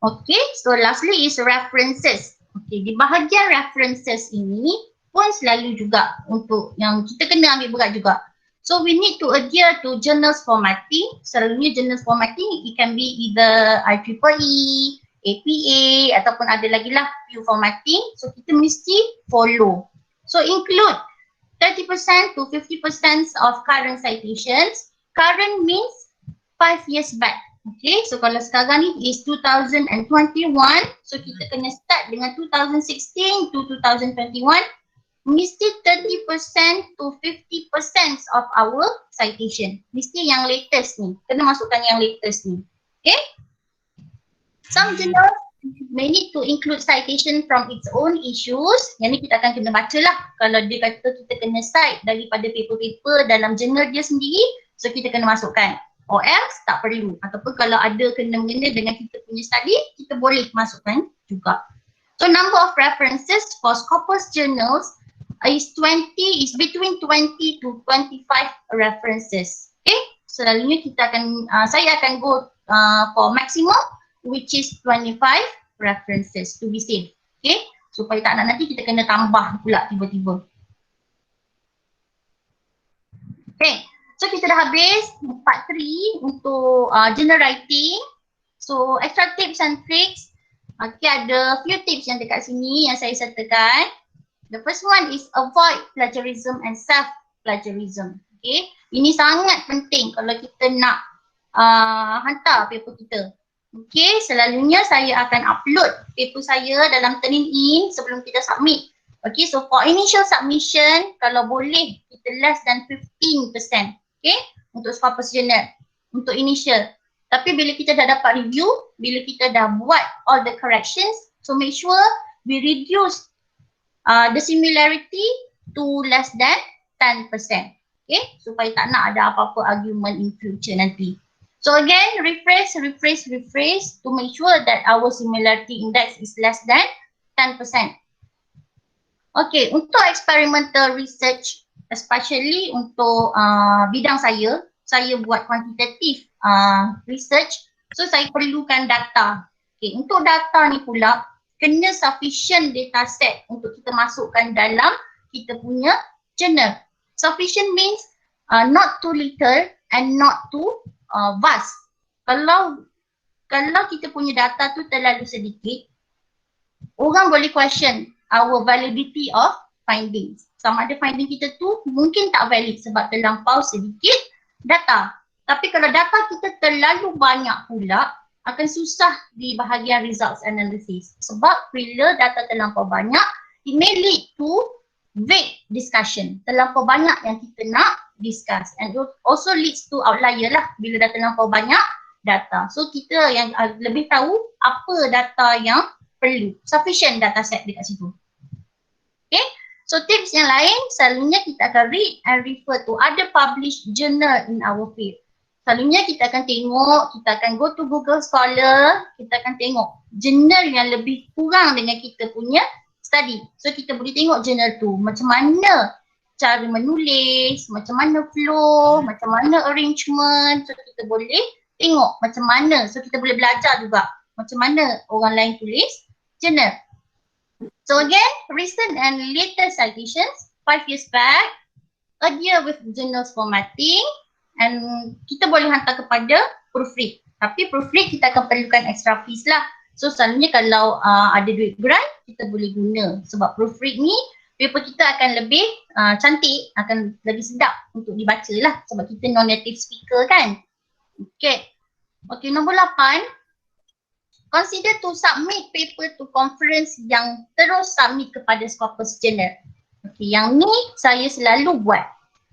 Okay, so lastly is references. Okay, di bahagian references ini pun selalu juga untuk yang kita kena ambil berat juga. So we need to adhere to journals formatting. Selalunya journals formatting it can be either IEEE, APA ataupun ada lagi lah view formatting. So kita mesti follow. So include 30% to 50% of current citations. Current means 5 years back. Okay, so kalau sekarang ni is 2021. So kita kena start dengan 2016 to 2021. Mesti 30% to 50% of our citation. Mesti yang latest ni. Kena masukkan yang latest ni. Okay? Some journals may need to include citation from its own issues. Yang ni kita akan kena baca lah. Kalau dia kata kita kena cite daripada paper-paper dalam jurnal dia sendiri, so kita kena masukkan. Or else tak perlu. Ataupun kalau ada kena-mengena dengan kita punya study, kita boleh masukkan juga. So number of references for Scopus journals is between 20 to 25 references. Okay, selalunya kita akan saya akan go for maximum, which is 25 references to be safe. Okay, supaya tak nak nanti kita kena tambah pula tiba-tiba. Okay, so kita dah habis part 3 untuk journal writing. So extra tips and tricks. Okay, ada few tips yang dekat sini yang saya sertakan. The first one is avoid plagiarism and self-plagiarism. Okay, ini sangat penting kalau kita nak hantar paper kita. Okay, selalunya saya akan upload paper saya dalam Turnitin sebelum kita submit. Okay, so for initial submission, kalau boleh kita less than 15%. Okay, untuk Scopus journal, untuk initial. Tapi bila kita dah dapat review, bila kita dah buat all the corrections, so make sure we reduce the similarity to less than 10%. Okay, supaya tak nak ada apa-apa argument in future nanti. So again, refresh to make sure that our similarity index is less than 10%. Okay, untuk experimental research, especially untuk bidang saya buat quantitative research, so saya perlukan data. Okay, untuk data ni pula, kena sufficient data set untuk kita masukkan dalam kita punya journal. Sufficient means not too little and not too vast. Kalau kita punya data tu terlalu sedikit, orang boleh question our validity of findings. Sama ada finding kita tu mungkin tak valid sebab terlampau sedikit data. Tapi kalau data kita terlalu banyak pula, akan susah di bahagian results analysis. Sebab bila data terlampau banyak, it may lead to vague discussion. Terlampau banyak yang kita nak discuss. And it also leads to outlier lah bila dah terlampau banyak data. So kita yang lebih tahu apa data yang perlu. Sufficient data set dekat situ. Okay. So tips yang lain, selalunya kita akan read and refer to other published journal in our field. Selalunya kita akan tengok, kita akan go to Google Scholar, kita akan tengok jurnal yang lebih kurang dengan kita punya study. So kita boleh tengok jurnal tu, macam mana cara menulis, macam mana flow, macam mana arrangement. So kita boleh tengok macam mana, so kita boleh belajar juga macam mana orang lain tulis jurnal. So again, recent and latest citations, 5 years back, adhere with journals formatting, and kita boleh hantar kepada proofread. Tapi proofread kita akan perlukan extra fees lah. So selalunya kalau ada duit grant, kita boleh guna. Sebab proofread ni, paper kita akan lebih cantik, akan lebih sedap untuk dibaca lah. Sebab kita non-native speaker kan. Okay, nombor 8. Consider to submit paper to conference yang terus submit kepada Scopus Journal. Okay, yang ni saya selalu buat.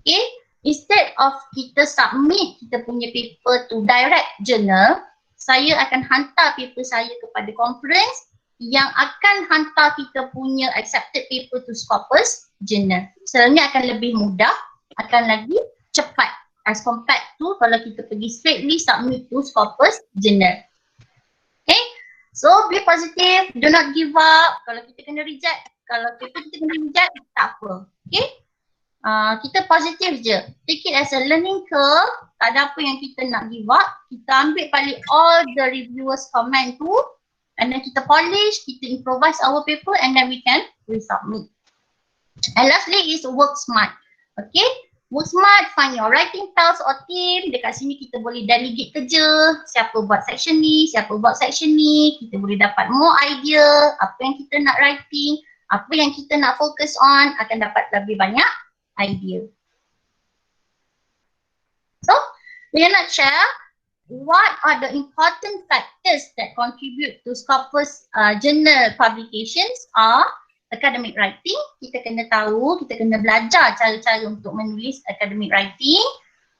Okay. Instead of kita submit kita punya paper to direct journal, saya akan hantar paper saya kepada conference yang akan hantar kita punya accepted paper to Scopus Journal. Selalunya akan lebih mudah, akan lagi cepat as compared to kalau kita pergi straightly submit to Scopus Journal. Okay, so be positive, do not give up. Kalau kita kena reject, kalau paper kita kena reject, tak apa. Okay. Kita positif je, take it as a learning curve. Tak ada apa yang kita nak give up. Kita ambil balik all the reviewers comment tu, and then kita polish, kita improvise our paper, and then we can resubmit. And lastly is work smart. Okay, work smart, find your writing pals or team. Dekat sini kita boleh delegate kerja, siapa buat section ni, siapa buat section ni. Kita boleh dapat more idea, apa yang kita nak writing, apa yang kita nak focus on, akan dapat lebih banyak idea. So, in a nutshell, what are the important factors that contribute to Scopus journal publications are academic writing. Kita kena tahu, kita kena belajar cara-cara untuk menulis academic writing.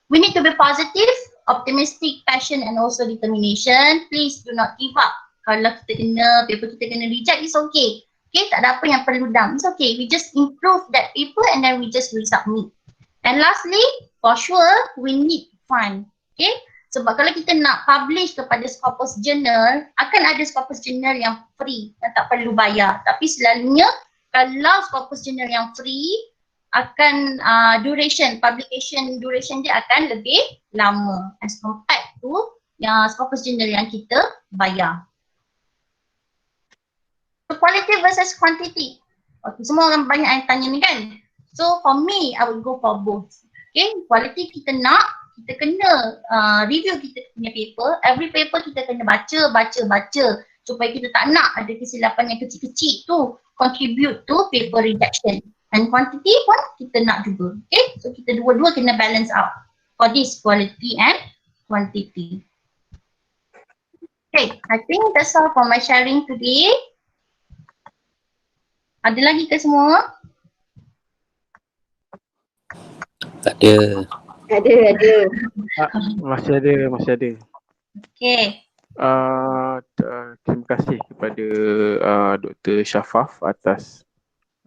We need to be positive, optimistic, passion and also determination. Please do not give up. Kalau kita kena, paper kita kena reject, it's okay. Okay, tak ada apa yang perlu down. It's okay. We just improve that paper and then we just resubmit. And lastly, for sure, we need fund. Okay, sebab kalau kita nak publish kepada Scopus Journal, akan ada Scopus Journal yang free, yang tak perlu bayar. Tapi selalunya, kalau Scopus Journal yang free, akan publication duration dia akan lebih lama as compared to yang Scopus Journal yang kita bayar. So, quality versus quantity. Okay, semua orang banyak yang tanya ni kan. So for me, I will go for both. Okay, quality kita nak, kita kena review kita punya paper. Every paper kita kena baca supaya kita tak nak ada kesilapan yang kecil-kecil tu contribute to paper rejection. And quantity pun kita nak juga. Okay, so kita dua-dua kena balance out for this quality and quantity. Okay, I think that's all for my sharing today. Ada lagi ke semua? Ada. Masih ada. Okay. Terima kasih kepada Dr. Shafaf atas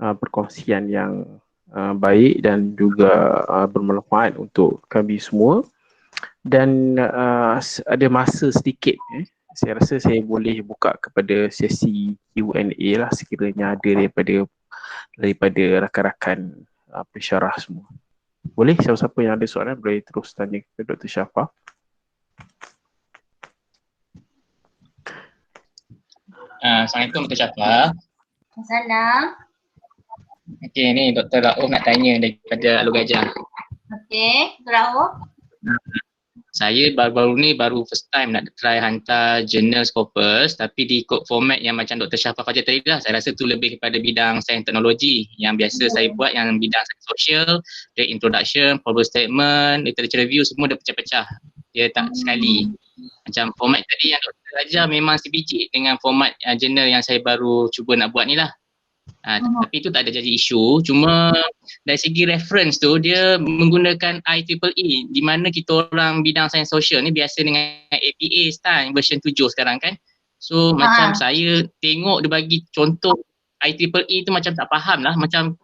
perkongsian yang baik dan juga bermanfaat untuk kami semua. Dan ada masa sedikit, saya rasa saya boleh buka kepada sesi Q&A lah sekiranya ada daripada rakan-rakan pensyarah semua. Boleh, siapa-siapa yang ada soalan boleh terus tanya ke Dr. Shafah. Assalamualaikum Dr. Shafah. Salam. Okey, ni Dr. Rauf nak tanya daripada Alur Gajah. Okey, Rauf. Saya baru-baru ni first time nak try hantar jurnal Scopus, tapi diikut format yang macam Dr. Shafah Fajar tadi lah. Saya rasa tu lebih kepada bidang sains teknologi. Yang biasa saya buat yang bidang sains sosial, the introduction, problem statement, literature review semua dah pecah-pecah. Dia tak sekali. Macam format tadi yang Dr. ajar memang sebiji dengan format jurnal yang saya baru cuba nak buat ni lah. Tapi itu tak ada jadi isu, cuma dari segi reference tu dia menggunakan IEEE di mana kita orang bidang sains sosial ni biasa dengan APA style version 7 sekarang kan. So macam saya tengok dia bagi contoh IEEE tu macam tak faham lah, macam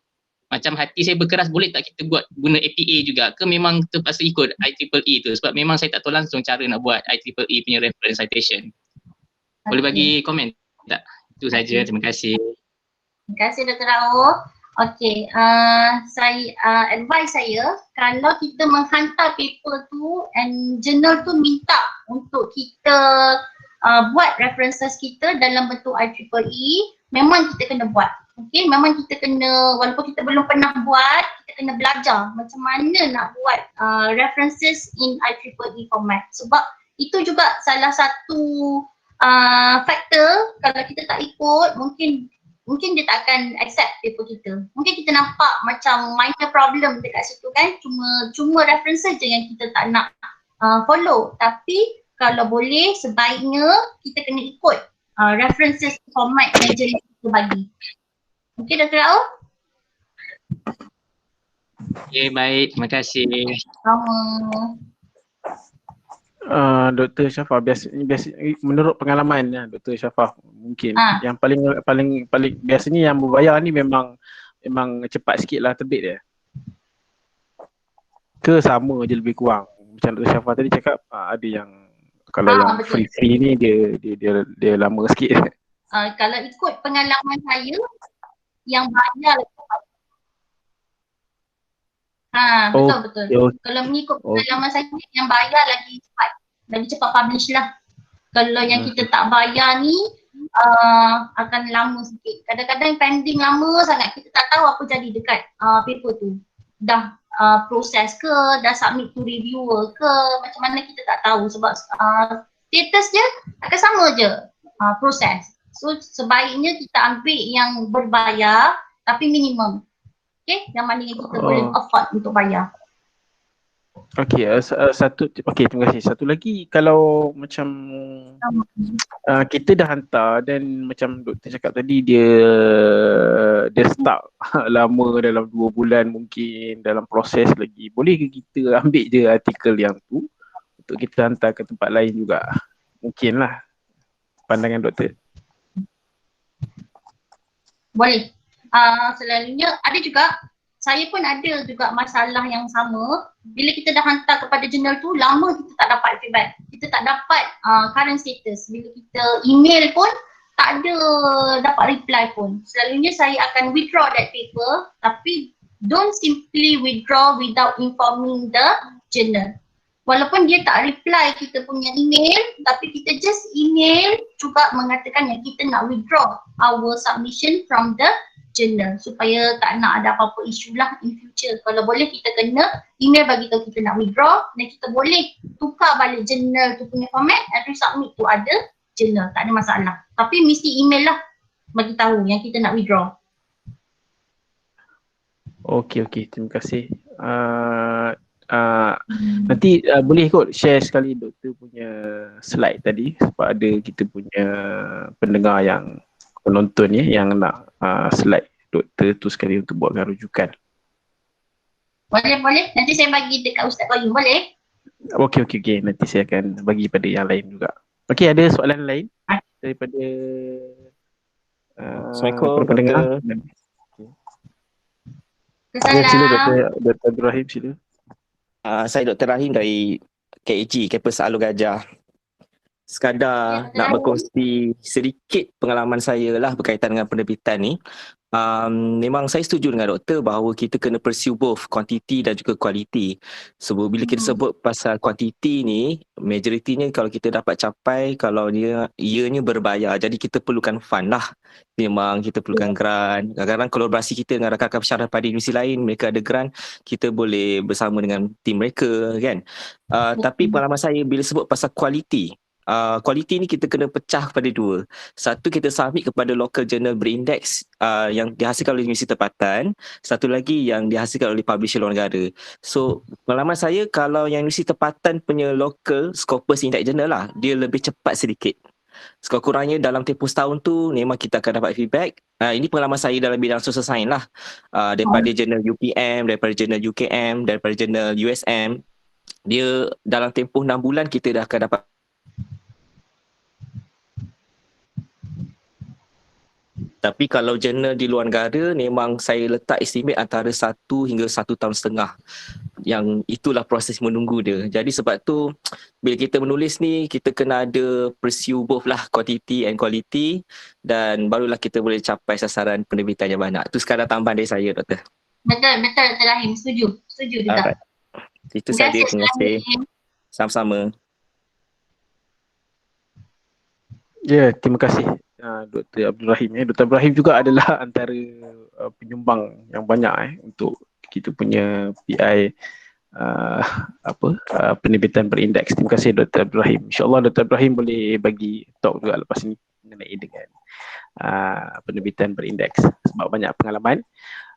hati saya berkeras, boleh tak kita guna APA juga ke memang terpaksa ikut IEEE tu, sebab memang saya tak tahu langsung cara nak buat IEEE punya reference citation. Boleh bagi komen tak? Itu saja, terima kasih. Terima kasih Dr. Rauf. Okey, saya advice saya kalau kita menghantar paper tu and journal tu minta untuk kita buat references kita dalam bentuk IEEE, memang kita kena buat. Okey, memang kita kena, walaupun kita belum pernah buat, kita kena belajar macam mana nak buat references in IEEE format. Sebab itu juga salah satu faktor kalau kita tak ikut, mungkin dia tak akan accept paper kita. Mungkin kita nampak macam minor problem dekat situ kan, cuma references je yang kita tak nak follow. Tapi kalau boleh sebaiknya kita kena ikut references format yang jenis kita bagi. Okey Dr. Rauf? Okey, baik, terima kasih. Sama. Dr. Shafah, biasa menurut pengalaman Dr. Shafah mungkin yang paling biasanya yang berbayar ni memang cepat sikit lah terbit dia. Ke sama je lebih kurang. Macam Dr. Shafah tadi cakap ada yang kalau yang free ni dia lama sikit. Kalau ikut pengalaman saya yang bayar betul. Kalau mengikut pengalaman saya yang bayar lagi cepat publish lah. Kalau yang kita tak bayar ni akan lama sikit. Kadang-kadang pending lama sangat, kita tak tahu apa jadi dekat paper tu. Dah proses ke, dah submit to reviewer ke, macam mana kita tak tahu sebab status dia akan sama je proses. So sebaiknya kita ambil yang berbayar tapi minimum. Okay, yang mana yang kita boleh afford untuk bayar. Okey, terima kasih. Satu lagi, kalau macam kita dah hantar dan macam doktor cakap tadi dia stuck lama dalam 2 bulan mungkin dalam proses lagi. Boleh ke kita ambil je artikel yang tu untuk kita hantar ke tempat lain juga? Mungkinlah pandangan doktor. Boleh. Selalunya ada juga, saya pun ada juga masalah yang sama. Bila kita dah hantar kepada jurnal tu, lama kita tak dapat feedback. Kita tak dapat current status. Bila kita email pun tak ada dapat reply pun. Selalunya saya akan withdraw that paper, tapi don't simply withdraw without informing the journal. Walaupun dia tak reply kita punya email, tapi kita just email juga mengatakan yang kita nak withdraw our submission from the journal supaya tak nak ada apa-apa isu lah in future. Kalau boleh kita kena email bagi tahu kita nak withdraw dan kita boleh tukar balik journal tu punya format and resubmit tu ada journal, tak ada masalah. Tapi mesti email lah bagi tahu yang kita nak withdraw. Okey, terima kasih. Nanti boleh kot share sekali doktor punya slide tadi sebab ada kita punya pendengar yang penonton yang nak slide doktor tu sekali untuk buatkan rujukan. Boleh. Nanti saya bagi dekat Ustaz Qayyum, boleh? Okey. Nanti saya akan bagi pada yang lain juga. Okey, ada soalan lain daripada Assalamualaikum doktor. Ya, sila Salam. Dr. Abdul Rahim, sila. Saya Dr. Rahim dari KAG, Kampus Alor Gajah. Sekadar Dr. nak Rahim. berkongsi sedikit pengalaman saya lah berkaitan dengan penerbitan ni. Memang saya setuju dengan doktor bahawa kita kena pursue both quantity dan juga quality. Sebab bila kita sebut pasal quantity ni, majoritinya kalau kita dapat capai, kalau ianya berbayar, jadi kita perlukan fund lah. Memang kita perlukan grant. Kadang-kadang kolaborasi kita dengan rakan-rakan pensyarah pada universiti lain, mereka ada grant, kita boleh bersama dengan tim mereka kan. Tapi pengalaman saya bila sebut pasal quality, quality ni kita kena pecah kepada dua. Satu, kita submit kepada local journal berindeks yang dihasilkan oleh Universiti Tempatan. Satu lagi yang dihasilkan oleh publisher luar negara. So pengalaman saya, kalau yang Universiti Tempatan punya local Scopus Index Journal lah, dia lebih cepat sedikit. Sekurang-kurangnya dalam tempoh setahun tu memang kita akan dapat feedback. Ini pengalaman saya dalam bidang social science lah. Daripada jurnal UPM, daripada jurnal UKM, daripada jurnal USM. Dia dalam tempoh 6 bulan kita dah akan dapat. Tapi kalau jurnal di luar negara, memang saya letak estimate antara 1 hingga 1.5 tahun. Yang itulah proses menunggu dia. Jadi sebab tu, bila kita menulis ni, kita kena ada pursue both lah, quantity and quality. Dan barulah kita boleh capai sasaran penerbitan yang banyak. Itu sekadar tambahan dari saya, Doktor. Betul Dr. Rahim. Setuju juga. Alright. Itu saja, terima kasih. Sama-sama. Ya, terima kasih Dr. Abdul Rahim. Dr. Abdul Rahim juga adalah antara penyumbang yang banyak untuk kita punya PI penerbitan berindeks. Terima kasih Dr. Abdul Rahim. InsyaAllah Dr. Abdul Rahim boleh bagi talk juga lepas ini mengenai dengan penerbitan berindeks sebab banyak pengalaman.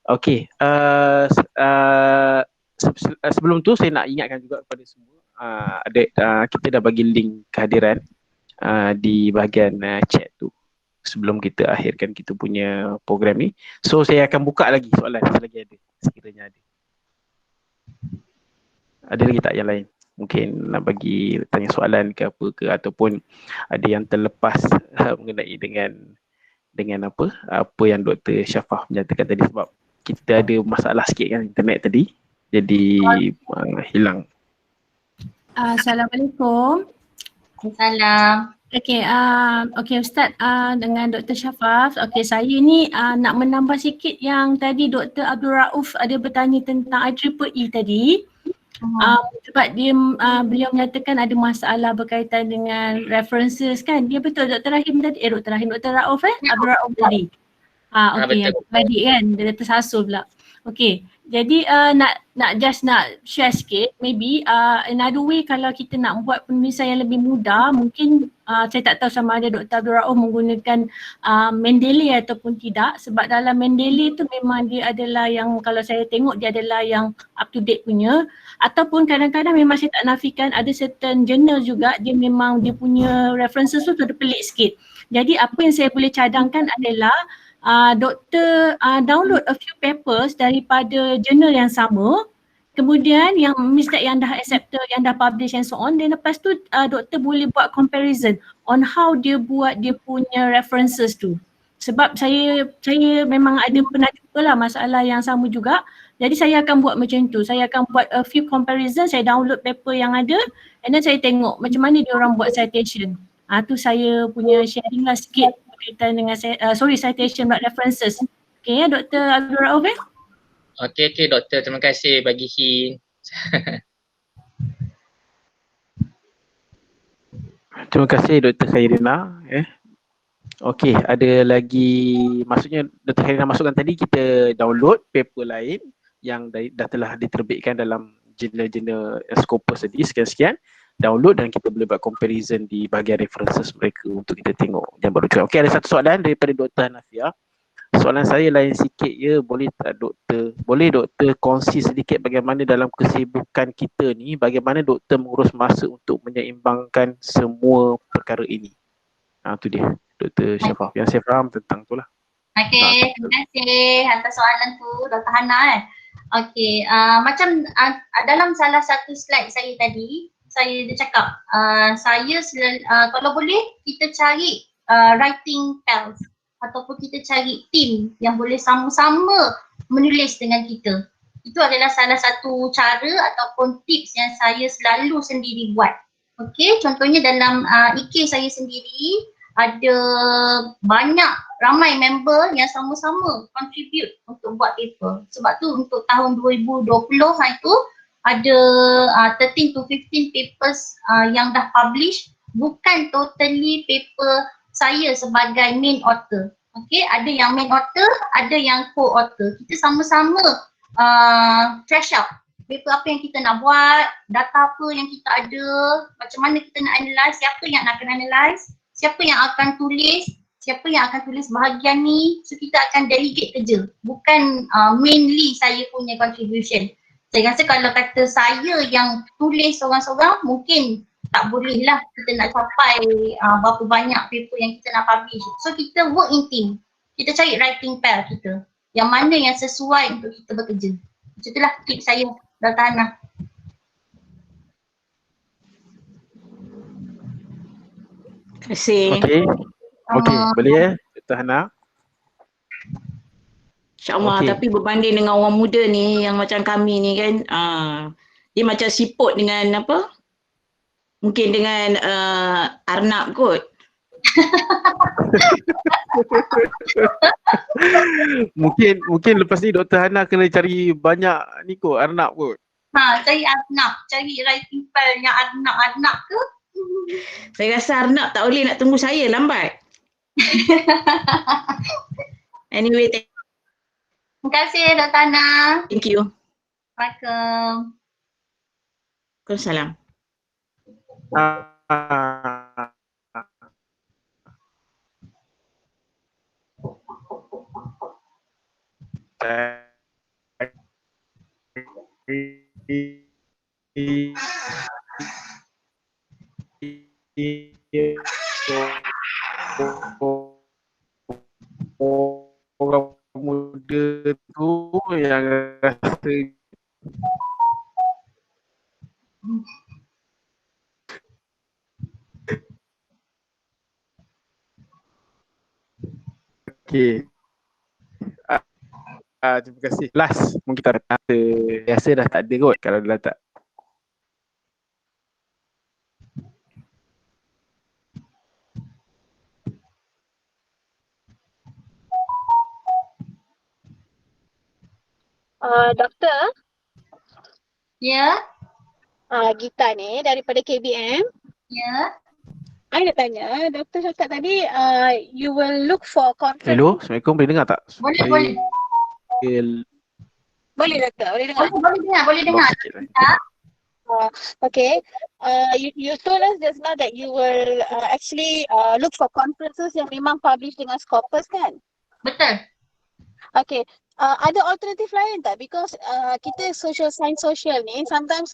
Okey, sebelum tu saya nak ingatkan juga kepada semua kita dah bagi link kehadiran di bahagian chat tu sebelum kita akhirkan kita punya program ni. So saya akan buka lagi soalan selagi ada, sekiranya ada. Ada lagi tak yang lain? Mungkin nak bagi tanya soalan ke apa ke, ataupun ada yang terlepas mengenai dengan apa yang Dr. Syafah menyatakan tadi, sebab kita ada masalah sikit kan internet tadi, jadi hilang. Assalamualaikum. Salam. Okey Ustaz, dengan Dr. Syafaf. Okey, saya ni nak menambah sikit yang tadi Dr. Abdul Rauf ada bertanya tentang IEEE tadi. Sebab beliau menyatakan ada masalah berkaitan dengan references kan. Dia betul Dr. Rahim tadi, Dr. Rauf Abdul Rauf tadi. Okey, yang tadi kan dia tersasul pula. Okey, jadi nak share sikit, maybe another way kalau kita nak buat penulisan yang lebih mudah, mungkin saya tak tahu sama ada Dr. Abdul Rauf menggunakan Mendeley ataupun tidak, sebab dalam Mendeley tu memang dia adalah yang, kalau saya tengok dia adalah yang up to date punya, ataupun kadang-kadang memang saya tak nafikan ada certain journal juga dia memang dia punya references tu ada pelik sikit. Jadi apa yang saya boleh cadangkan adalah doktor download a few papers daripada jurnal yang sama, kemudian yang mistake yang dah accepted, yang dah publish and so on, dan lepas tu doktor boleh buat comparison on how dia buat dia punya references tu. Sebab saya memang ada pernah jumpa lah masalah yang sama juga. Jadi saya akan buat macam tu. Saya akan buat a few comparison, saya download paper yang ada and then saya tengok macam mana dia orang buat citation. Tu saya punya sharing lah sikit berkaitan dengan citation buat references. Okay ya Dr. Abdul Rauf Okey doktor, terima kasih bagi hint. Terima kasih Dr. Khairina. Okey, ada lagi, maksudnya Dr. Khairina masukkan tadi kita download paper lain yang dah telah diterbitkan dalam jurnal-jurnal Scopus tadi sekian-sekian, download dan kita boleh buat comparison di bahagian references mereka untuk kita tengok yang baru juga. Okey, ada satu soalan daripada Dr. Hanafiah. Soalan saya lain sikit ya, boleh tak doktor? Boleh doktor kongsi sedikit bagaimana dalam kesibukan kita ni, bagaimana doktor mengurus masa untuk menyeimbangkan semua perkara ini? Tu dia Dr. Syafaf. Yang saya faham tentang tu lah. Okey, terima kasih atas soalan tu Dr. Hana. Okey, macam dalam salah satu slide saya tadi, saya dah cakap, kalau boleh kita cari writing pals ataupun kita cari team yang boleh sama-sama menulis dengan kita. Itu adalah salah satu cara ataupun tips yang saya selalu sendiri buat. Okey, contohnya dalam IK saya sendiri ada ramai member yang sama-sama contribute untuk buat paper. Sebab tu untuk tahun 2020 itu ada 13 to 15 papers yang dah publish, bukan totally paper saya sebagai main author. Okey, ada yang main author, ada yang co-author. Kita sama-sama trash out paper apa yang kita nak buat, data apa yang kita ada, macam mana kita nak analyse, siapa yang akan analyse, siapa yang akan tulis, siapa yang akan tulis bahagian ni. So kita akan delegate kerja, bukan mainly saya punya contribution. Saya rasa kalau kata saya yang tulis seorang-seorang, mungkin tak boleh lah kita nak capai berapa banyak paper yang kita nak publish. So kita work in team, kita cari writing pair kita, yang mana yang sesuai untuk kita bekerja. Macam itulah tips saya, Dr. Hana. Terima kasih. Okey, boleh ya Dr. Hana? InsyaAllah, tapi berbanding dengan orang muda ni yang macam kami ni kan, dia macam siput dengan apa? Mungkin dengan Arnab kot. mungkin lepas ni Dr. Hana kena cari banyak ni kot, Arnab kot. Cari Arnab, cari writing file yang Arnab ke? Saya rasa Arnab tak boleh nak tunggu saya, lambat. Anyway, terima kasih Dr. Hana. Thank you. Welcome. Waalaikumsalam. Orang muda tu yang rasa okey. Terima kasih. Last, mungkin kita rasa dah tak ada kot kalau dah tak. Doktor? Ya? Gita ni daripada KBM. Ya? I nak tanya, doktor cakap tadi you will look for conference. Hello, Assalamualaikum, boleh dengar tak? Boleh. Boleh doktor, boleh dengar? Boleh dengar. Okay. You told us just now that you will actually look for conferences yang memang publish dengan Scopus kan? Betul. Okay. Ada alternatif lain tak? Because kita social science social ni sometimes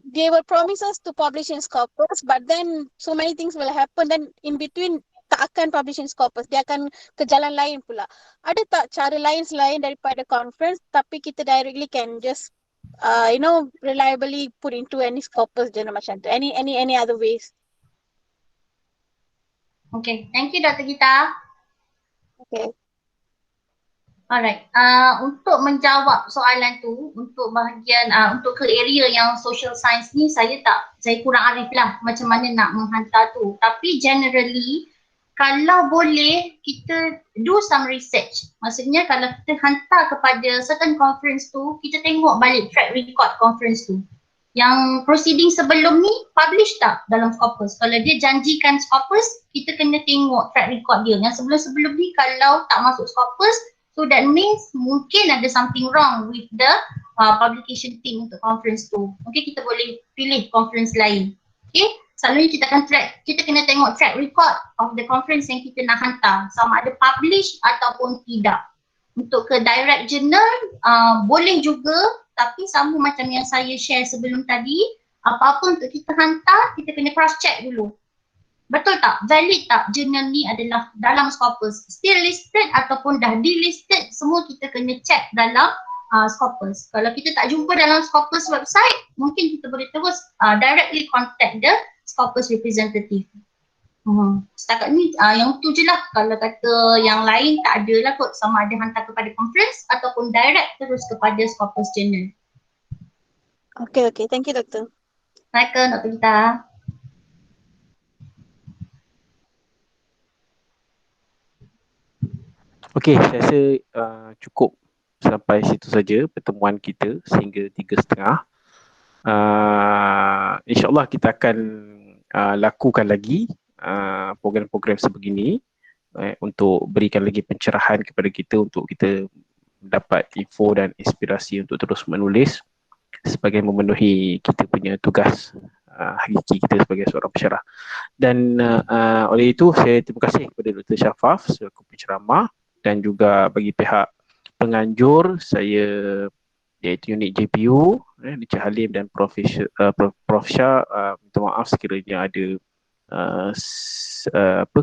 they will promise us to publish in Scopus, but then so many things will happen, then in between tak akan publish in Scopus, dia akan ke jalan lain pula. Ada tak cara lain selain daripada conference tapi kita directly can just reliably put into any Scopus journal macam tu? Any other ways? Okay, thank you Dr. Gita. Okay. Alright, untuk menjawab soalan tu, untuk bahagian untuk ke area yang social science ni saya kurang arif lah macam mana nak menghantar tu. Tapi generally kalau boleh kita do some research. Maksudnya kalau kita hantar kepada certain conference tu, kita tengok balik track record conference tu. Yang proceeding sebelum ni publish tak dalam Scopus? Kalau dia janjikan Scopus, kita kena tengok track record dia. Yang sebelum-sebelum ni kalau tak masuk Scopus, so that means mungkin ada something wrong with the publication team untuk conference tu. Mungkin kita boleh pilih conference lain. Okay, selalunya kita kena tengok track record of the conference yang kita nak hantar, sama ada publish ataupun tidak. Untuk ke direct journal boleh juga, tapi sama macam yang saya share sebelum tadi, apa-apa untuk kita hantar kita kena cross check dulu. Betul tak? Valid tak journal ni adalah dalam Scopus? Still listed ataupun dah delisted, semua kita kena check dalam Scopus. Kalau kita tak jumpa dalam Scopus website, mungkin kita boleh terus directly contact the Scopus representative. Setakat ni yang tu je lah. Kalau kata yang lain tak ada lah kot, sama ada hantar kepada conference ataupun direct terus kepada Scopus Journal. Okay, thank you Doktor. Silakan Dr. Gita. Okey, saya rasa cukup sampai situ saja pertemuan kita sehingga 3.30. InsyaAllah kita akan lakukan lagi program-program sebegini untuk berikan lagi pencerahan kepada kita untuk kita dapat info dan inspirasi untuk terus menulis sebagai memenuhi kita punya tugas hakiki kita sebagai seorang pensyarah. Dan oleh itu saya terima kasih kepada Dr. Shafaf selaku penceramah dan juga bagi pihak penganjur saya iaitu unit JPU Encik Halim dan Prof Shah, minta maaf sekiranya ada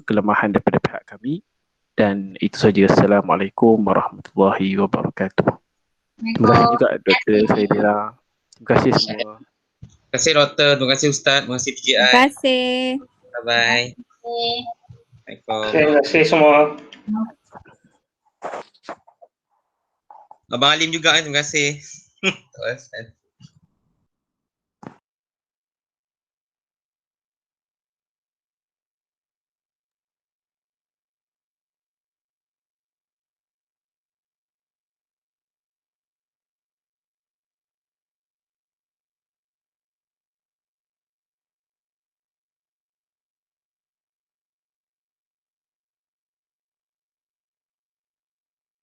kelemahan daripada pihak kami, dan itu saja. Assalamualaikum warahmatullahi wabarakatuh. Terima kasih juga Dr. Saidira. Terima kasih semua. Terima kasih Doktor, terima kasih Ustaz, terima kasih TGI. Terima kasih. Bye-bye. Assalamualaikum. Terima kasih semua. Abang Alim juga terima kasih.